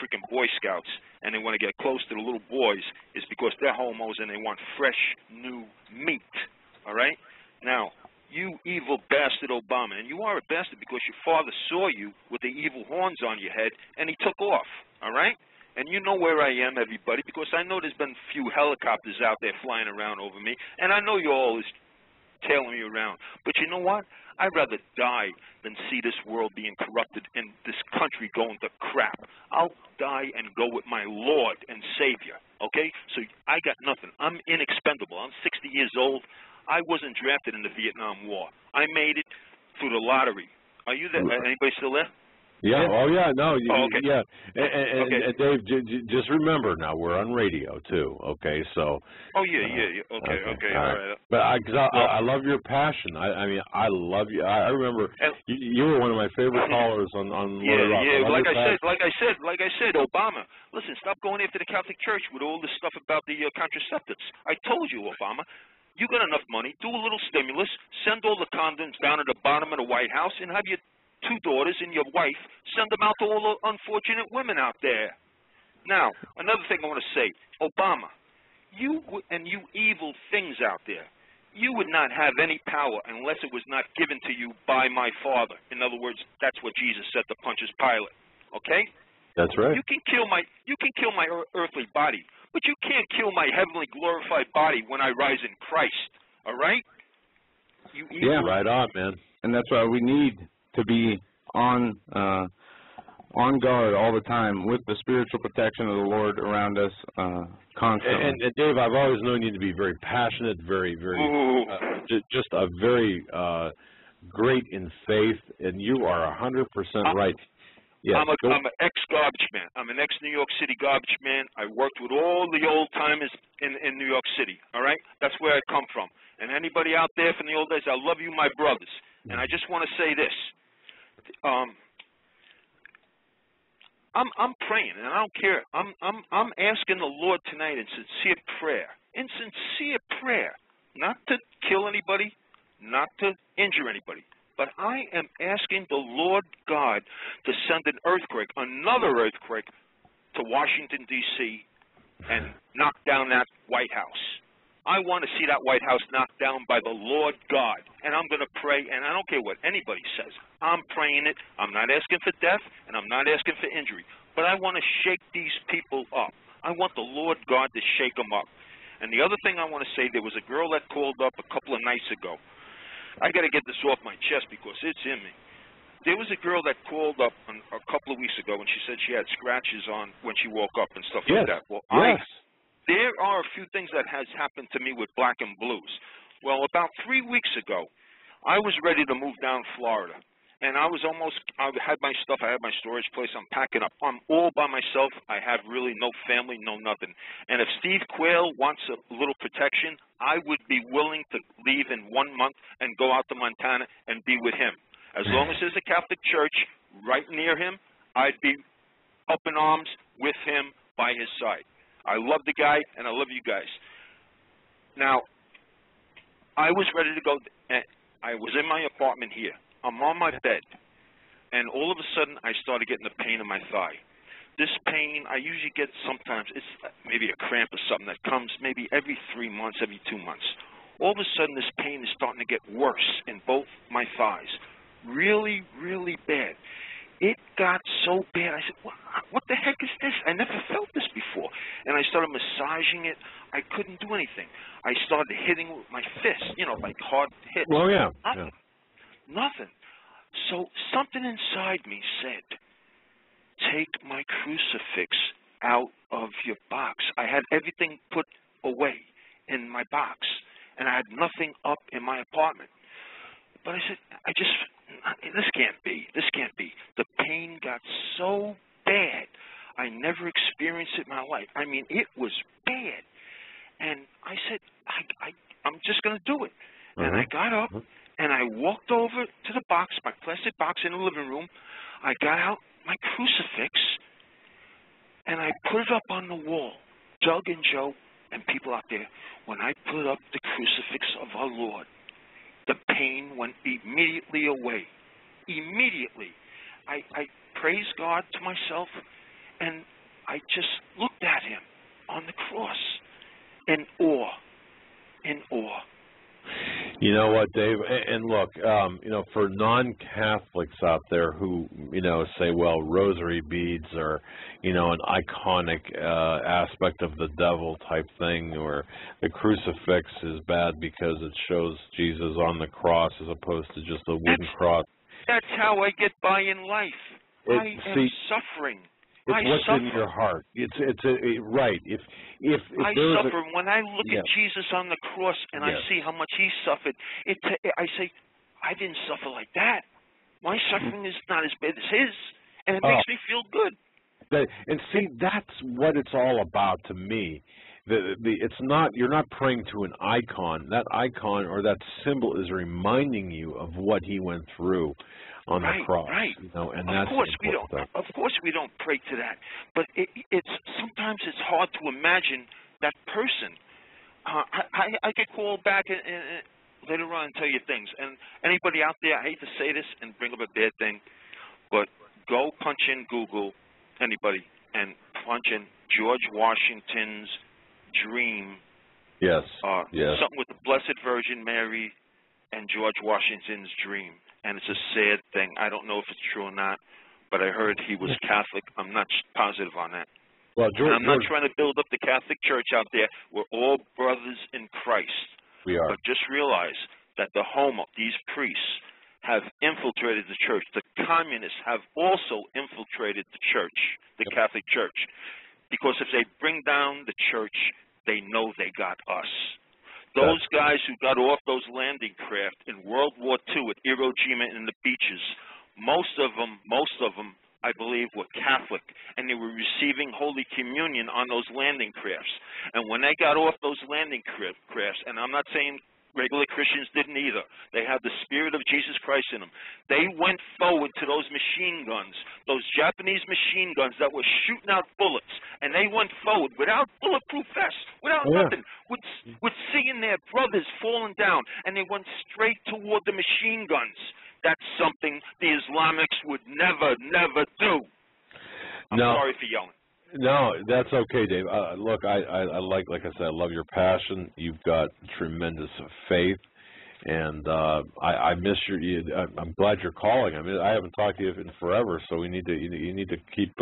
freaking Boy Scouts and they want to get close to the little boys, is because they're homos and they want fresh, new meat, all right? Now, you evil bastard Obama, and you are a bastard because your father saw you with the evil horns on your head and he took off, all right? And you know where I am, everybody, because I know there's been a few helicopters out there flying around over me, and I know you're always tailing me around. But you know what? I'd rather die than see this world being corrupted and this country going to crap. I'll die and go with my Lord and Savior, okay? So I got nothing. I'm inexpendable. I'm 60 years old. I wasn't drafted in the Vietnam War. I made it through the lottery. Are you there? Anybody still there? Yeah. Oh, yeah. No. Okay. Yeah. And Dave, just remember now we're on radio too. Okay. So. Oh yeah. Okay. All right. But I love your passion. I mean, I love you. I remember you were one of my favorite callers on. Yeah. Like I said, Obama. Listen, stop going after the Catholic Church with all this stuff about the contraceptives. I told you, Obama. You got enough money, do a little stimulus, send all the condoms down at the bottom of the White House, and have your 2 daughters and your wife send them out to all the unfortunate women out there. Now, another thing I want to say, Obama, you evil things out there, you would not have any power unless it was not given to you by my Father. In other words, that's what Jesus said to Pontius Pilate. Okay? That's right. You can kill my earthly body, but you can't kill my heavenly glorified body when I rise in Christ, all right? Yeah, right on, man. And that's why we need to be on guard all the time with the spiritual protection of the Lord around us constantly. And Dave, I've always known you to be very passionate, very just a very great in faith, and you are 100% right. Yeah, I'm an ex-garbage man. I'm an ex-New York City garbage man. I worked with all the old-timers in New York City, all right? That's where I come from. And anybody out there from the old days, I love you, my brothers. And I just want to say this. I'm praying, and I don't care. I'm asking the Lord tonight in sincere prayer. In sincere prayer. Not to kill anybody, not to injure anybody. But I am asking the Lord God to send an earthquake, another earthquake, to Washington, D.C., and knock down that White House. I want to see that White House knocked down by the Lord God. And I'm going to pray, and I don't care what anybody says. I'm praying it. I'm not asking for death, and I'm not asking for injury. But I want to shake these people up. I want the Lord God to shake them up. And the other thing I want to say, there was a girl that called up a couple of nights ago. I got to get this off my chest because it's in me. There was a girl that called up a couple of weeks ago, and she said she had scratches on when she woke up and stuff like that. Well, there are a few things that has happened to me with black and blues. Well, about 3 weeks ago, I was ready to move down Florida. And I had my stuff, I had my storage place, I'm packing up. I'm all by myself. I have really no family, no nothing. And if Steve Quayle wants a little protection, I would be willing to leave in 1 month and go out to Montana and be with him. As long as there's a Catholic church right near him, I'd be up in arms with him by his side. I love the guy, and I love you guys. Now, I was ready to go. I was in my apartment here. I'm on my bed, and all of a sudden, I started getting a pain in my thigh. This pain, I usually get sometimes, it's maybe a cramp or something that comes maybe every 3 months, every 2 months. All of a sudden, this pain is starting to get worse in both my thighs. Really, really bad. It got so bad, I said, what the heck is this? I never felt this before. And I started massaging it. I couldn't do anything. I started hitting with my fist, like hard hits. Oh, yeah. Nothing. So something inside me said, take my crucifix out of your box. I had everything put away in my box, and I had nothing up in my apartment. But I said, this can't be. This can't be. The pain got so bad. I never experienced it in my life. I mean, it was bad. And I said, I'm just going to do it. And I got up, and I walked over to the box, my plastic box in the living room. I got out my crucifix, and I put it up on the wall. Doug and Joe and people out there, when I put up the crucifix of our Lord, the pain went immediately away. Immediately. I praised God to myself, and I just looked at him on the cross in awe. In awe. You know what, Dave? And look, you know, for non-Catholics out there who, you know, say, well, rosary beads are, you know, an iconic aspect of the devil type thing, or the crucifix is bad because it shows Jesus on the cross as opposed to just a wooden cross. That's how I get by in life. I am suffering. It's what's in your heart. Right. If I suffer when I look at Jesus on the cross and I see how much he suffered. I say, I didn't suffer like that. My suffering is not as bad as his, and it makes me feel good. And see, that's what it's all about to me. It's not, you're not praying to an icon. That icon or that symbol is reminding you of what he went through on the cross. Right. You know, and of course we don't. Of course we don't pray to that. But it's sometimes it's hard to imagine that person. I could call back and later on and tell you things. And anybody out there, I hate to say this and bring up a bad thing, but go punch in Google, anybody, and punch in George Washington's dream. Yes. Something with the Blessed Virgin Mary and George Washington's dream. And it's a sad thing. I don't know if it's true or not, but I heard he was Catholic. I'm not positive on that. Well, I'm not trying to build up the Catholic Church out there. We're all brothers in Christ. We are. But just realize that these priests, have infiltrated the church. The communists have also infiltrated the church, the Catholic Church. Because if they bring down the church, they know they got us. Those guys who got off those landing craft in World War II at Iwo Jima and the beaches, most of them, I believe, were Catholic, and they were receiving Holy Communion on those landing crafts. And when they got off those landing crafts, and I'm not saying regular Christians didn't either. They had the Spirit of Jesus Christ in them. They went forward to those machine guns, those Japanese machine guns that were shooting out bullets, and they went forward without bulletproof vests, without nothing, with seeing their brothers falling down, and they went straight toward the machine guns. That's something the Islamics would never, never do. I'm sorry for yelling. No, that's okay, Dave. Look, I like I said, I love your passion. You've got tremendous faith, and I miss I'm glad you're calling. I mean, I haven't talked to you in forever, so we need to you need to keep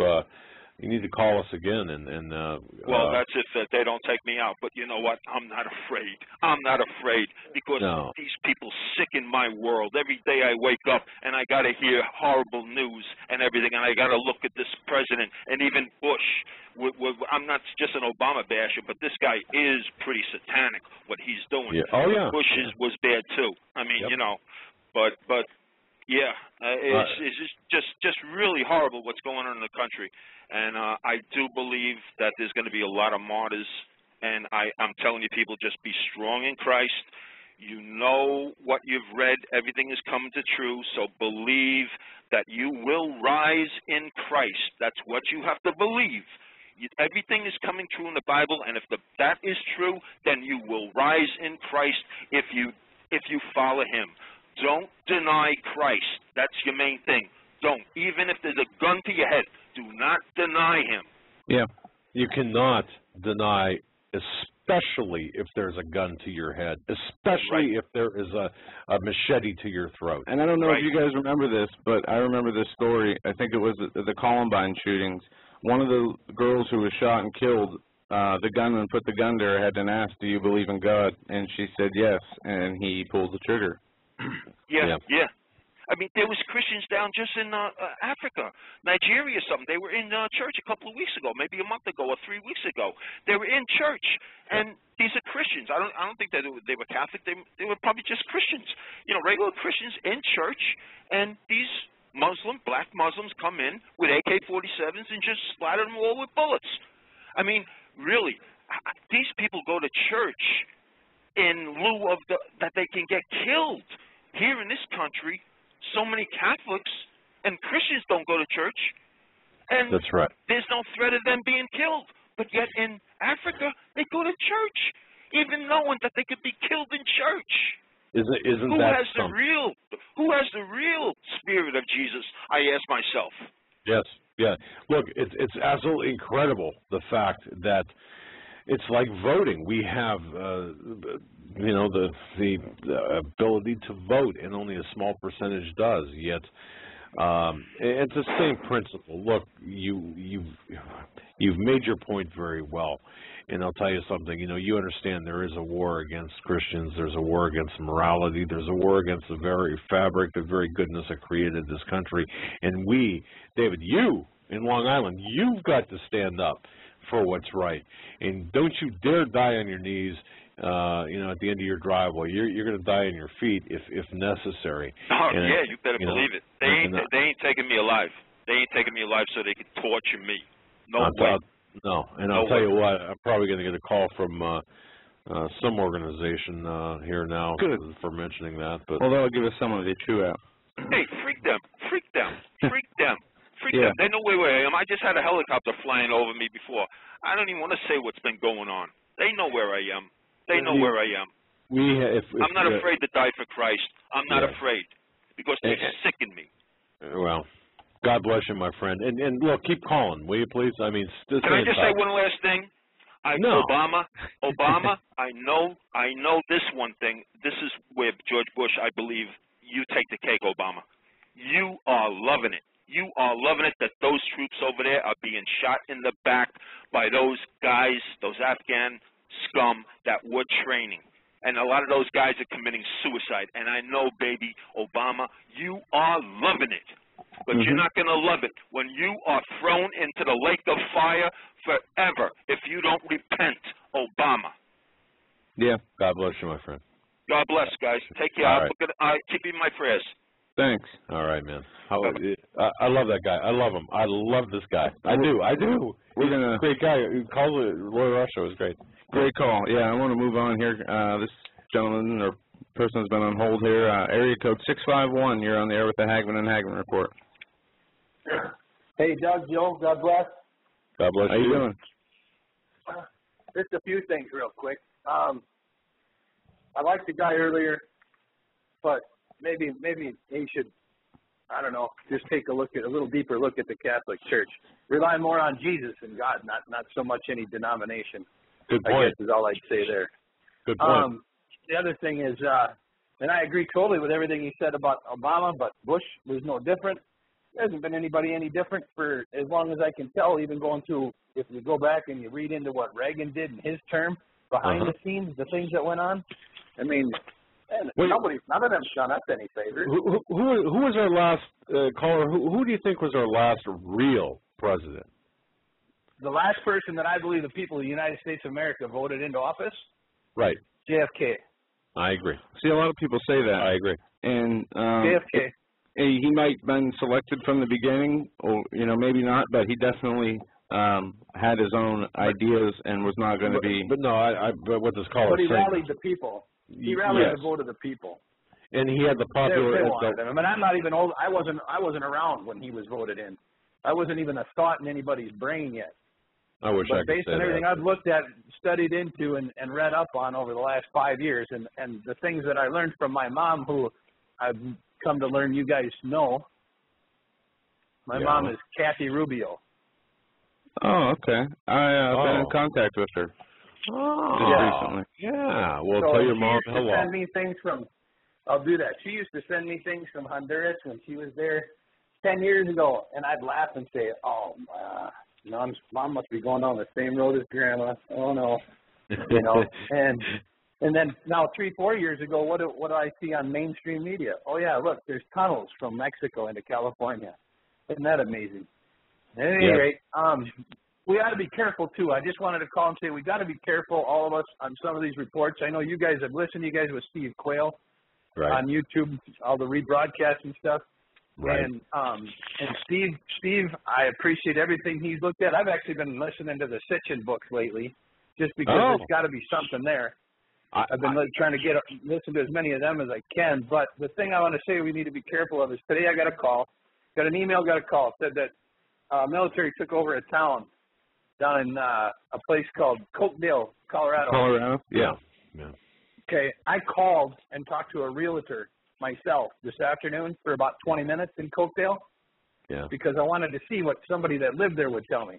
you need to call us again. Well, that's if they don't take me out. But you know what? I'm not afraid. I'm not afraid because these people sicken my world. Every day I wake up and I got to hear horrible news and everything, and I got to look at this president and even Bush. I'm not just an Obama basher, but this guy is pretty satanic. What he's doing. Yeah. Oh yeah. Bush was bad too. I mean, you know, but. Yeah, it's just really horrible what's going on in the country, and I do believe that there's going to be a lot of martyrs, and I'm telling you, people, just be strong in Christ. You know what you've read, everything is coming to true, so believe that you will rise in Christ. That's what you have to believe. Everything is coming true in the Bible, and if that is true, then you will rise in Christ if you follow Him. Don't deny Christ. That's your main thing. Don't. Even if there's a gun to your head, do not deny Him. Yeah. You cannot deny, especially if there's a gun to your head, especially if there is a machete to your throat. And I don't know if you guys remember this, but I remember this story. I think it was the Columbine shootings. One of the girls who was shot and killed, the gunman put the gun to her head and asked, "Do you believe in God?" And she said yes, and he pulled the trigger. Yeah. I mean, there was Christians down just in Africa, Nigeria or something. They were in church a couple of weeks ago, maybe a month ago or 3 weeks ago. They were in church, and these are Christians. I don't think that they were Catholic. They were probably just Christians, you know, regular Christians in church, and these black Muslims come in with AK-47s and just splatter them all with bullets. I mean, really, These people go to church in lieu of that they can get killed. Here in this country, so many Catholics and Christians don't go to church, and that's right. There's no threat of them being killed. But yet in Africa, they go to church, even knowing that they could be killed in church. Isn't who that has something? Who has the real spirit of Jesus? I ask myself. Yes, yeah. Look, it's absolutely incredible, the fact that it's like voting. We have, the ability to vote, and only a small percentage does. Yet, it's the same principle. Look, you've made your point very well, and I'll tell you something. You understand there is a war against Christians. There's a war against morality. There's a war against the very fabric, the very goodness that created this country. And we, David, you in Long Island, you've got to stand up for what's right, and don't you dare die on your knees. At the end of your driveway, you're going to die on your feet if necessary. Oh, and, yeah, you better believe it. They ain't taking me alive. They ain't taking me alive so they can torture me. No way. No, and I'll tell you what, I'm probably going to get a call from some organization here now for mentioning that. But well, that'll give us someone to chew out. Hey, freak them. Yeah. They know where I am. I just had a helicopter flying over me before. I don't even want to say what's been going on. They know where I am. They know where I am. I'm not afraid to die for Christ. I'm not afraid because they sicken me. Well, God bless you, my friend. And look, keep calling, will you please? I mean, can I just say one last thing? Obama, I know this one thing. This is where George Bush, I believe, you take the cake, Obama. You are loving it. You are loving it that those troops over there are being shot in the back by those guys, those Afghan scum that we're training. And a lot of those guys are committing suicide. And I know, baby, Obama, you are loving it. But you're not going to love it when you are thrown into the lake of fire forever if you don't repent, Obama. Yeah. God bless you, my friend. God bless, guys. Take care. I'll keep you in my prayers. Thanks. All right, man. I love that guy. I love him. I love this guy. I do. We're gonna great guy. Call it Roy Russia was great. Great call. Yeah, I want to move on here. This gentleman or person has been on hold here. Area code 651. You're on the air with the Hagmann and Hagmann report. Hey, Doug, Joe. God bless. God bless you. How you doing? Just a few things real quick. I liked the guy earlier, but maybe he should, I don't know, just take a little deeper look at the Catholic Church. Rely more on Jesus and God, not so much any denomination. Good point. I guess is all I'd say there. Good point. The other thing is, and I agree totally with everything he said about Obama, but Bush was no different. There hasn't been anybody any different for as long as I can tell, even going through, if you go back and you read into what Reagan did in his term, behind the scenes, the things that went on. I mean, none of them done us any favors. Who was our last caller? Who do you think was our last real president? The last person that I believe the people of the United States of America voted into office? Right. JFK. I agree. See, a lot of people say that. I agree. And JFK. He might have been selected from the beginning, or maybe not, but he definitely had his own ideas and was not going to be. But no, but what this caller But he saying, rallied the people. He rallied the vote of the people. And he had the popular. They wanted him. I mean, I'm not even old. I wasn't around when he was voted in. I wasn't even a thought in anybody's brain yet. I wish I could say that. Based on everything I've looked at, studied into, and read up on over the last 5 years, and the things that I learned from my mom, who I've come to learn you guys know. My mom is Kathy Rubio. Oh, okay. I've been in contact with her. Oh, recently. Yeah. Well, so tell your mom hello. Send me things from. I'll do that. She used to send me things from Honduras when she was there 10 years ago, and I'd laugh and say, "Oh, Mom must be going down the same road as Grandma." Oh no, And then now 3-4 years ago, what do I see on mainstream media? Oh yeah, look, there's tunnels from Mexico into California. Isn't that amazing? At any rate, we ought to be careful too. I just wanted to call and say we got to be careful, all of us, on some of these reports. I know you guys have listened. You guys with Steve Quayle on YouTube, all the rebroadcasts and stuff. Right. And Steve, I appreciate everything he's looked at. I've actually been listening to the Sitchin books lately. just because there's got to be something there. I've been trying to listen to as many of them as I can, but the thing I want to say we need to be careful of is today I got a call, got an email, got a call, said that military took over a town down in a place called Cokedale, Colorado. Colorado? Yeah. Okay, I called and talked to a realtor myself this afternoon for about 20 minutes in Cokedale because I wanted to see what somebody that lived there would tell me.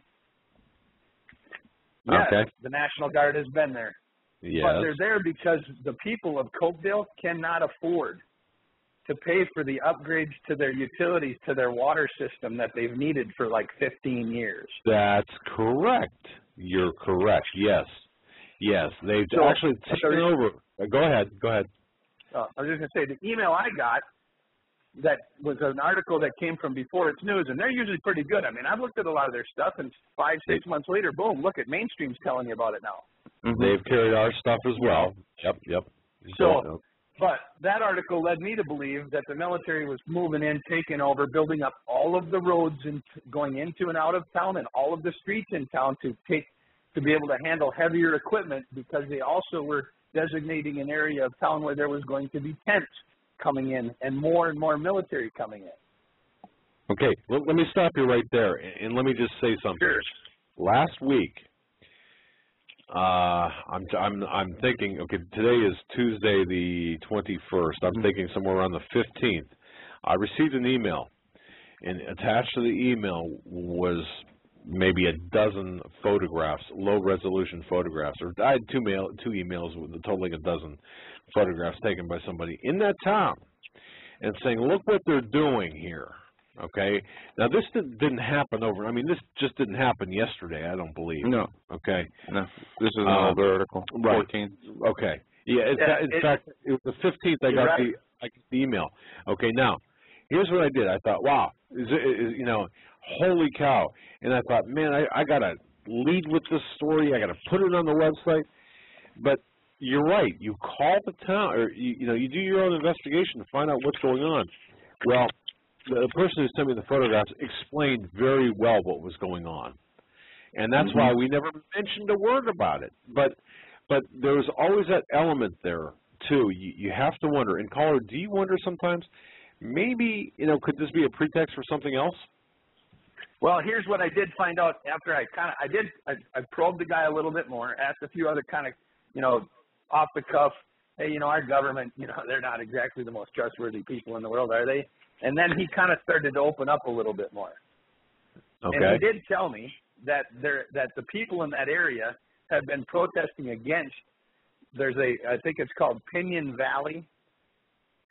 Yes, the National Guard has been there. Yes. But they're there because the people of Cokedale cannot afford to pay for the upgrades to their utilities, to their water system that they've needed for like 15 years. That's correct. You're correct. Yes. Yes. They've actually taken over. Go ahead. I was just going to say, the email I got that was an article that came from Before It's News, and they're usually pretty good. I mean, I've looked at a lot of their stuff, and 5-6 months later, boom, look at Mainstream's telling you about it now. They've carried our stuff as well. Yep. So, but that article led me to believe that the military was moving in, taking over, building up all of the roads and going into and out of town and all of the streets in town to be able to handle heavier equipment, because they also were designating an area of town where there was going to be tents coming in and more military coming in. Okay, well, let me stop you right there, and let me just say something. Sure. Last week, I'm thinking. Okay, today is Tuesday the 21st. I'm thinking somewhere around the 15th. I received an email, and attached to the email was maybe a dozen photographs, low-resolution photographs. Or I had two emails with totaling a dozen photographs taken by somebody in that town, and saying, "Look what they're doing here." Okay. Now this didn't happen over. I mean, this just didn't happen yesterday. I don't believe. No. Okay. No. This is an older article. Right. 14. Okay. Yeah. In fact, it was the 15th. I got the email. Okay. Now, here's what I did. I thought, wow, holy cow! And I thought, man, I gotta lead with this story. I gotta put it on the website. But you're right. You call the town, or you do your own investigation to find out what's going on. Well, the person who sent me the photographs explained very well what was going on, and that's why we never mentioned a word about it. But there's always that element there too. You have to wonder. And caller, do you wonder sometimes? Maybe could this be a pretext for something else? Well, here's what I did find out after I probed the guy a little bit more, asked a few other kind of off the cuff. Hey, our government, they're not exactly the most trustworthy people in the world, are they? And then he kind of started to open up a little bit more. Okay. And he did tell me that the people in that area have been protesting against. I think it's called Pinyon Valley,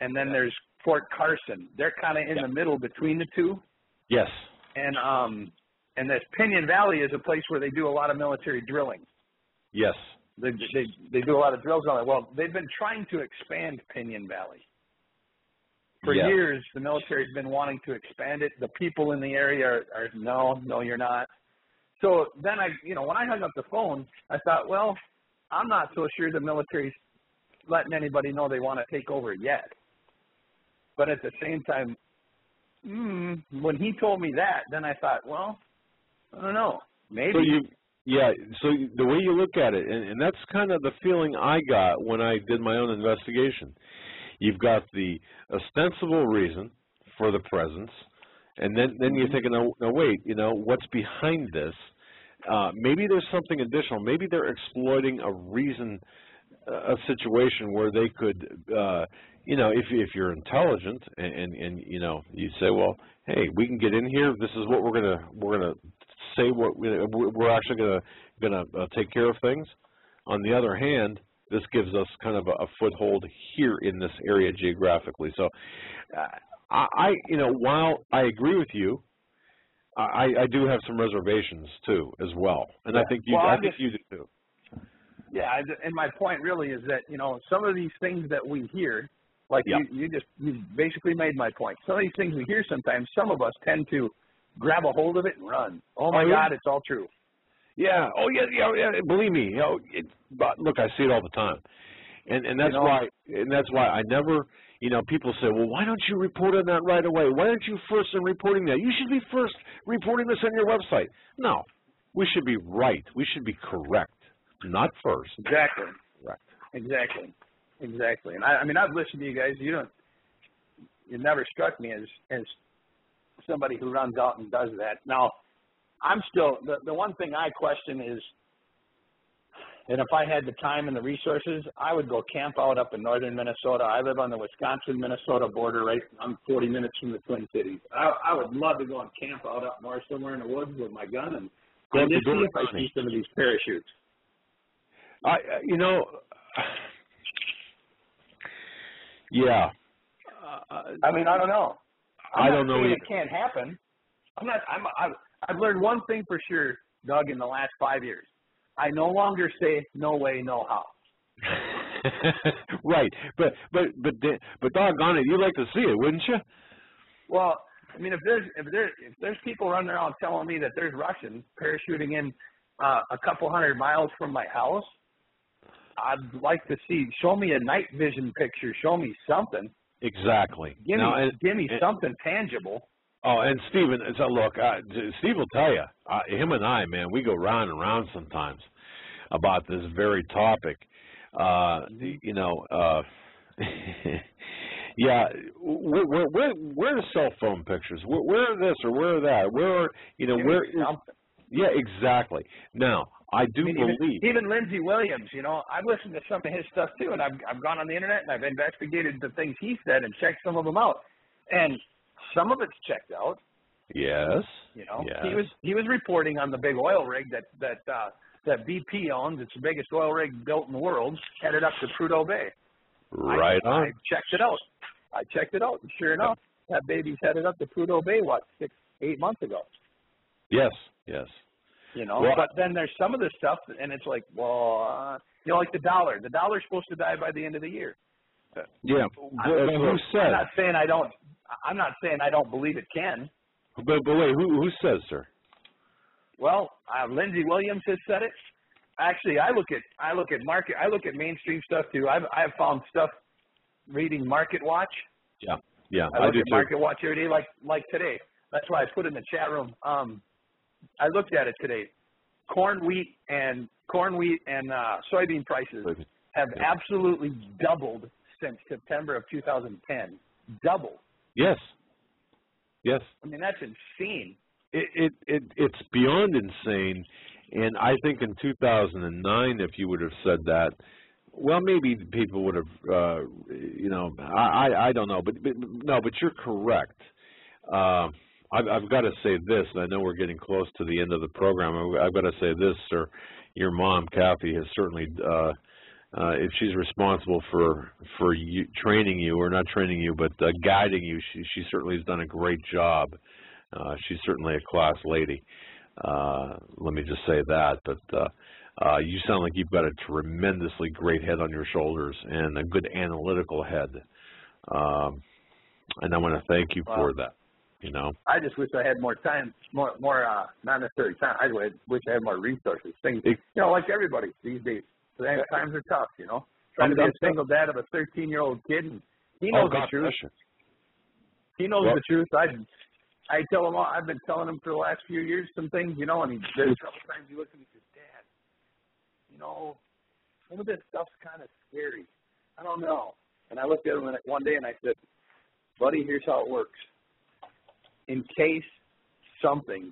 and then there's Fort Carson. They're kind of in the middle between the two. Yes. And this Pinyon Valley is a place where they do a lot of military drilling. Yes. They do a lot of drills on it. Well, they've been trying to expand Pinyon Valley. For years, the military's been wanting to expand it. The people in the area are no, you're not. So then when I hung up the phone, I thought, well, I'm not so sure the military's letting anybody know they want to take over yet. But at the same time, when he told me that, then I thought, well, I don't know, maybe. So the way you look at it, and that's kind of the feeling I got when I did my own investigation. You've got the ostensible reason for the presence, and then you're thinking, no, wait, what's behind this? Maybe there's something additional. Maybe they're exploiting a situation where they could, if you're intelligent and you say, well, hey, we can get in here. This is what we're gonna say. We're actually gonna take care of things. On the other hand, this gives us kind of a foothold here in this area geographically. So, while I agree with you, I do have some reservations too, as well, and I think you do too. Yeah, and my point really is that some of these things that we hear, like you basically made my point. Some of these things we hear sometimes, some of us tend to grab a hold of it and run. Oh my God, it's all true. Yeah. Oh yeah. Believe me. But look, I see it all the time, and that's why. And that's why I never. People say, well, why don't you report on that right away? Why aren't you first in reporting that? You should be first reporting this on your website. No, we should be right. We should be correct. not first. Exactly. Right. Exactly. Exactly. And I mean, I've listened to you guys. You never struck me as somebody who runs out and does that. Now, I'm still, the one thing I question is, and if I had the time and the resources, I would go camp out up in northern Minnesota. I live on the Wisconsin-Minnesota border, right? I'm 40 minutes from the Twin Cities. I would love to go and camp out up north somewhere in the woods with my gun and just see if I see some of these parachutes. You know, yeah. I mean, I don't know. I don't know. It can't happen. I've learned one thing for sure, Doug, in the last 5 years. I no longer say no way, no how. Right, but doggone it, you'd like to see it, wouldn't you? Well, I mean, if there's people running around telling me that there's Russians parachuting in a couple 100 miles from my house, I'd like to see. Show me a night vision picture. Show me something. Exactly. Give me something tangible. Oh, and Stephen, so look, Steve will tell you, him and I, man, we go round and round sometimes about this very topic. You know, yeah, where are cell phone pictures? Where are this or where are that? Where, you know, where? Yeah, exactly. Now, I do believe. Even Lindsey Williams, you know, I've listened to some of his stuff too, and I've gone on the internet and I've investigated the things he said and checked some of them out. And some of it's checked out. Yes. You know, yes. he was reporting on the big oil rig that BP owns. It's the biggest oil rig built in the world, headed up to Prudhoe Bay. Right on. I checked it out. And sure enough, that baby's headed up to Prudhoe Bay, 6-8 months ago. Yes. Yes. You know, but then there's some of the stuff, and it's like, well, you know, like the dollar. The dollar's supposed to die by the end of the year. Yeah. Who said? I'm not saying I don't believe it can. But wait, who says, sir? Well, Lindsey Williams has said it. Actually, I look at mainstream stuff too. I've found stuff reading Market Watch. Yeah, yeah, I look do at too. Market Watch every day, like today. That's why I put in the chat room. I looked at it today. Corn, wheat, and soybean prices have absolutely doubled since September of 2010. Doubled. Yes. Yes. I mean, that's insane. It's beyond insane, and I think in 2009, if you would have said that, well, maybe people would have, you know, I don't know, but you're correct. I've got to say this, and I know we're getting close to the end of the program. I've got to say this, sir. Your mom, Kathy, has certainly, if she's responsible for you, training you, or not training you, but guiding you, she certainly has done a great job. She's certainly a class lady. Let me just say that. But you sound like you've got a tremendously great head on your shoulders and a good analytical head. And I want to thank you for that. You know, I just wish I had more time, more not necessarily time. I wish I had more resources. Things, you know, like everybody these days. Times are tough, you know. Trying to be a single dad of a 13-year-old kid, and he knows the truth. He knows the truth. I tell him, I've been telling him for the last few years some things, you know, and there's a couple times he looks at me and says, Dad, you know, some of this stuff's kind of scary. I don't know. And I looked at him one day and I said, buddy, here's how it works. In case something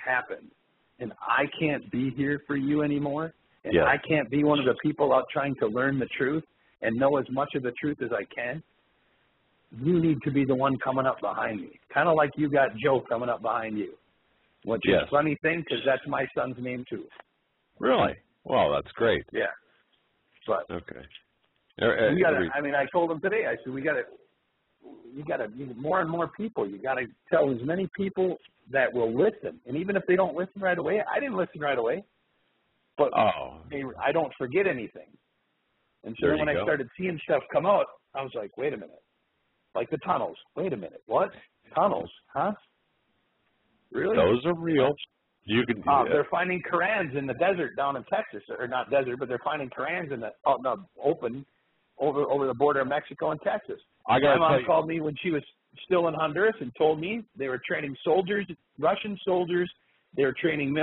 happened and I can't be here for you anymore, and I can't be one of the people out trying to learn the truth and know as much of the truth as I can, you need to be the one coming up behind me. Kind of like you got Joe coming up behind you. Which is a funny thing because that's my son's name too. Really? Well, that's great. Yeah. But okay. You gotta, I mean, I told him today, I said, you gotta more and more people. You gotta tell as many people that will listen. And even if they don't listen right away, I didn't listen right away. But I don't forget anything. And so when I started seeing stuff come out, I was like, wait a minute. Like the tunnels. Wait a minute. What? Tunnels? Huh? Really? Those are real. You can. They're finding Korans in the desert down in Texas, or not desert, but they're finding Korans in the open over the border of Mexico and Texas. My mom called me when she was still in Honduras and told me they were training soldiers, Russian soldiers. They were training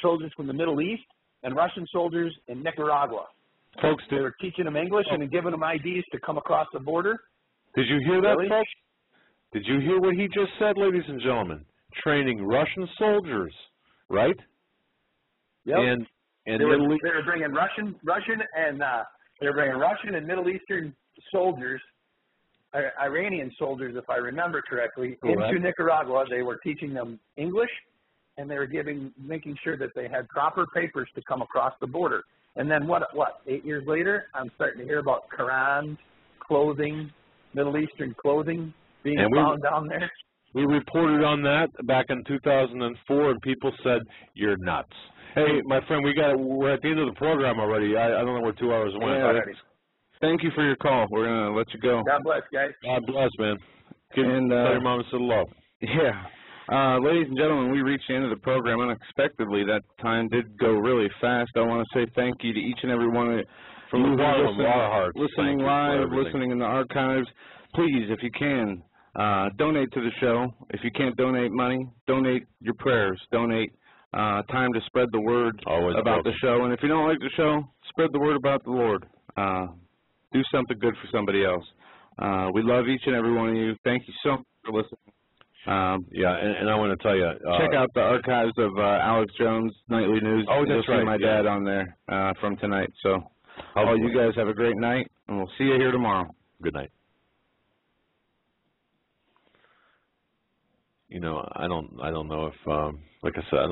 soldiers from the Middle East and Russian soldiers in Nicaragua. Folks, they were teaching them English and giving them IDs to come across the border. Did you hear that, really? folks? Did you hear what he just said, ladies and gentlemen? Training Russian soldiers, right? Yep. And they were bringing Russian and Middle Eastern soldiers, Iranian soldiers, if I remember correctly, into Nicaragua. They were teaching them English, and they were making sure that they had proper papers to come across the border. And then 8 years later, I'm starting to hear about Qurans, clothing, Middle Eastern clothing being found down there. We reported on that back in 2004, and people said, you're nuts. Hey, my friend, we're at the end of the program already. I don't know where 2 hours went. Yeah, thank you for your call. We're going to let you go. God bless, guys. God bless, man. Tell your mom to hello. Yeah. Ladies and gentlemen, we reached the end of the program unexpectedly. That time did go really fast. I want to say thank you to each and every one of you from the bottom of our hearts. Listening live, listening in the archives. Please, if you can, donate to the show. If you can't donate money, donate your prayers. Donate time to spread the word about the show. And if you don't like the show, spread the word about the Lord. Do something good for somebody else. We love each and every one of you. Thank you so much for listening. And I want to tell you, check out the archives of Alex Jones Nightly News. Oh, that's You'll right. See my dad on there from tonight. So, all you guys have a great night, and we'll see you here tomorrow. Good night. You know, I don't know if, like I said, I don't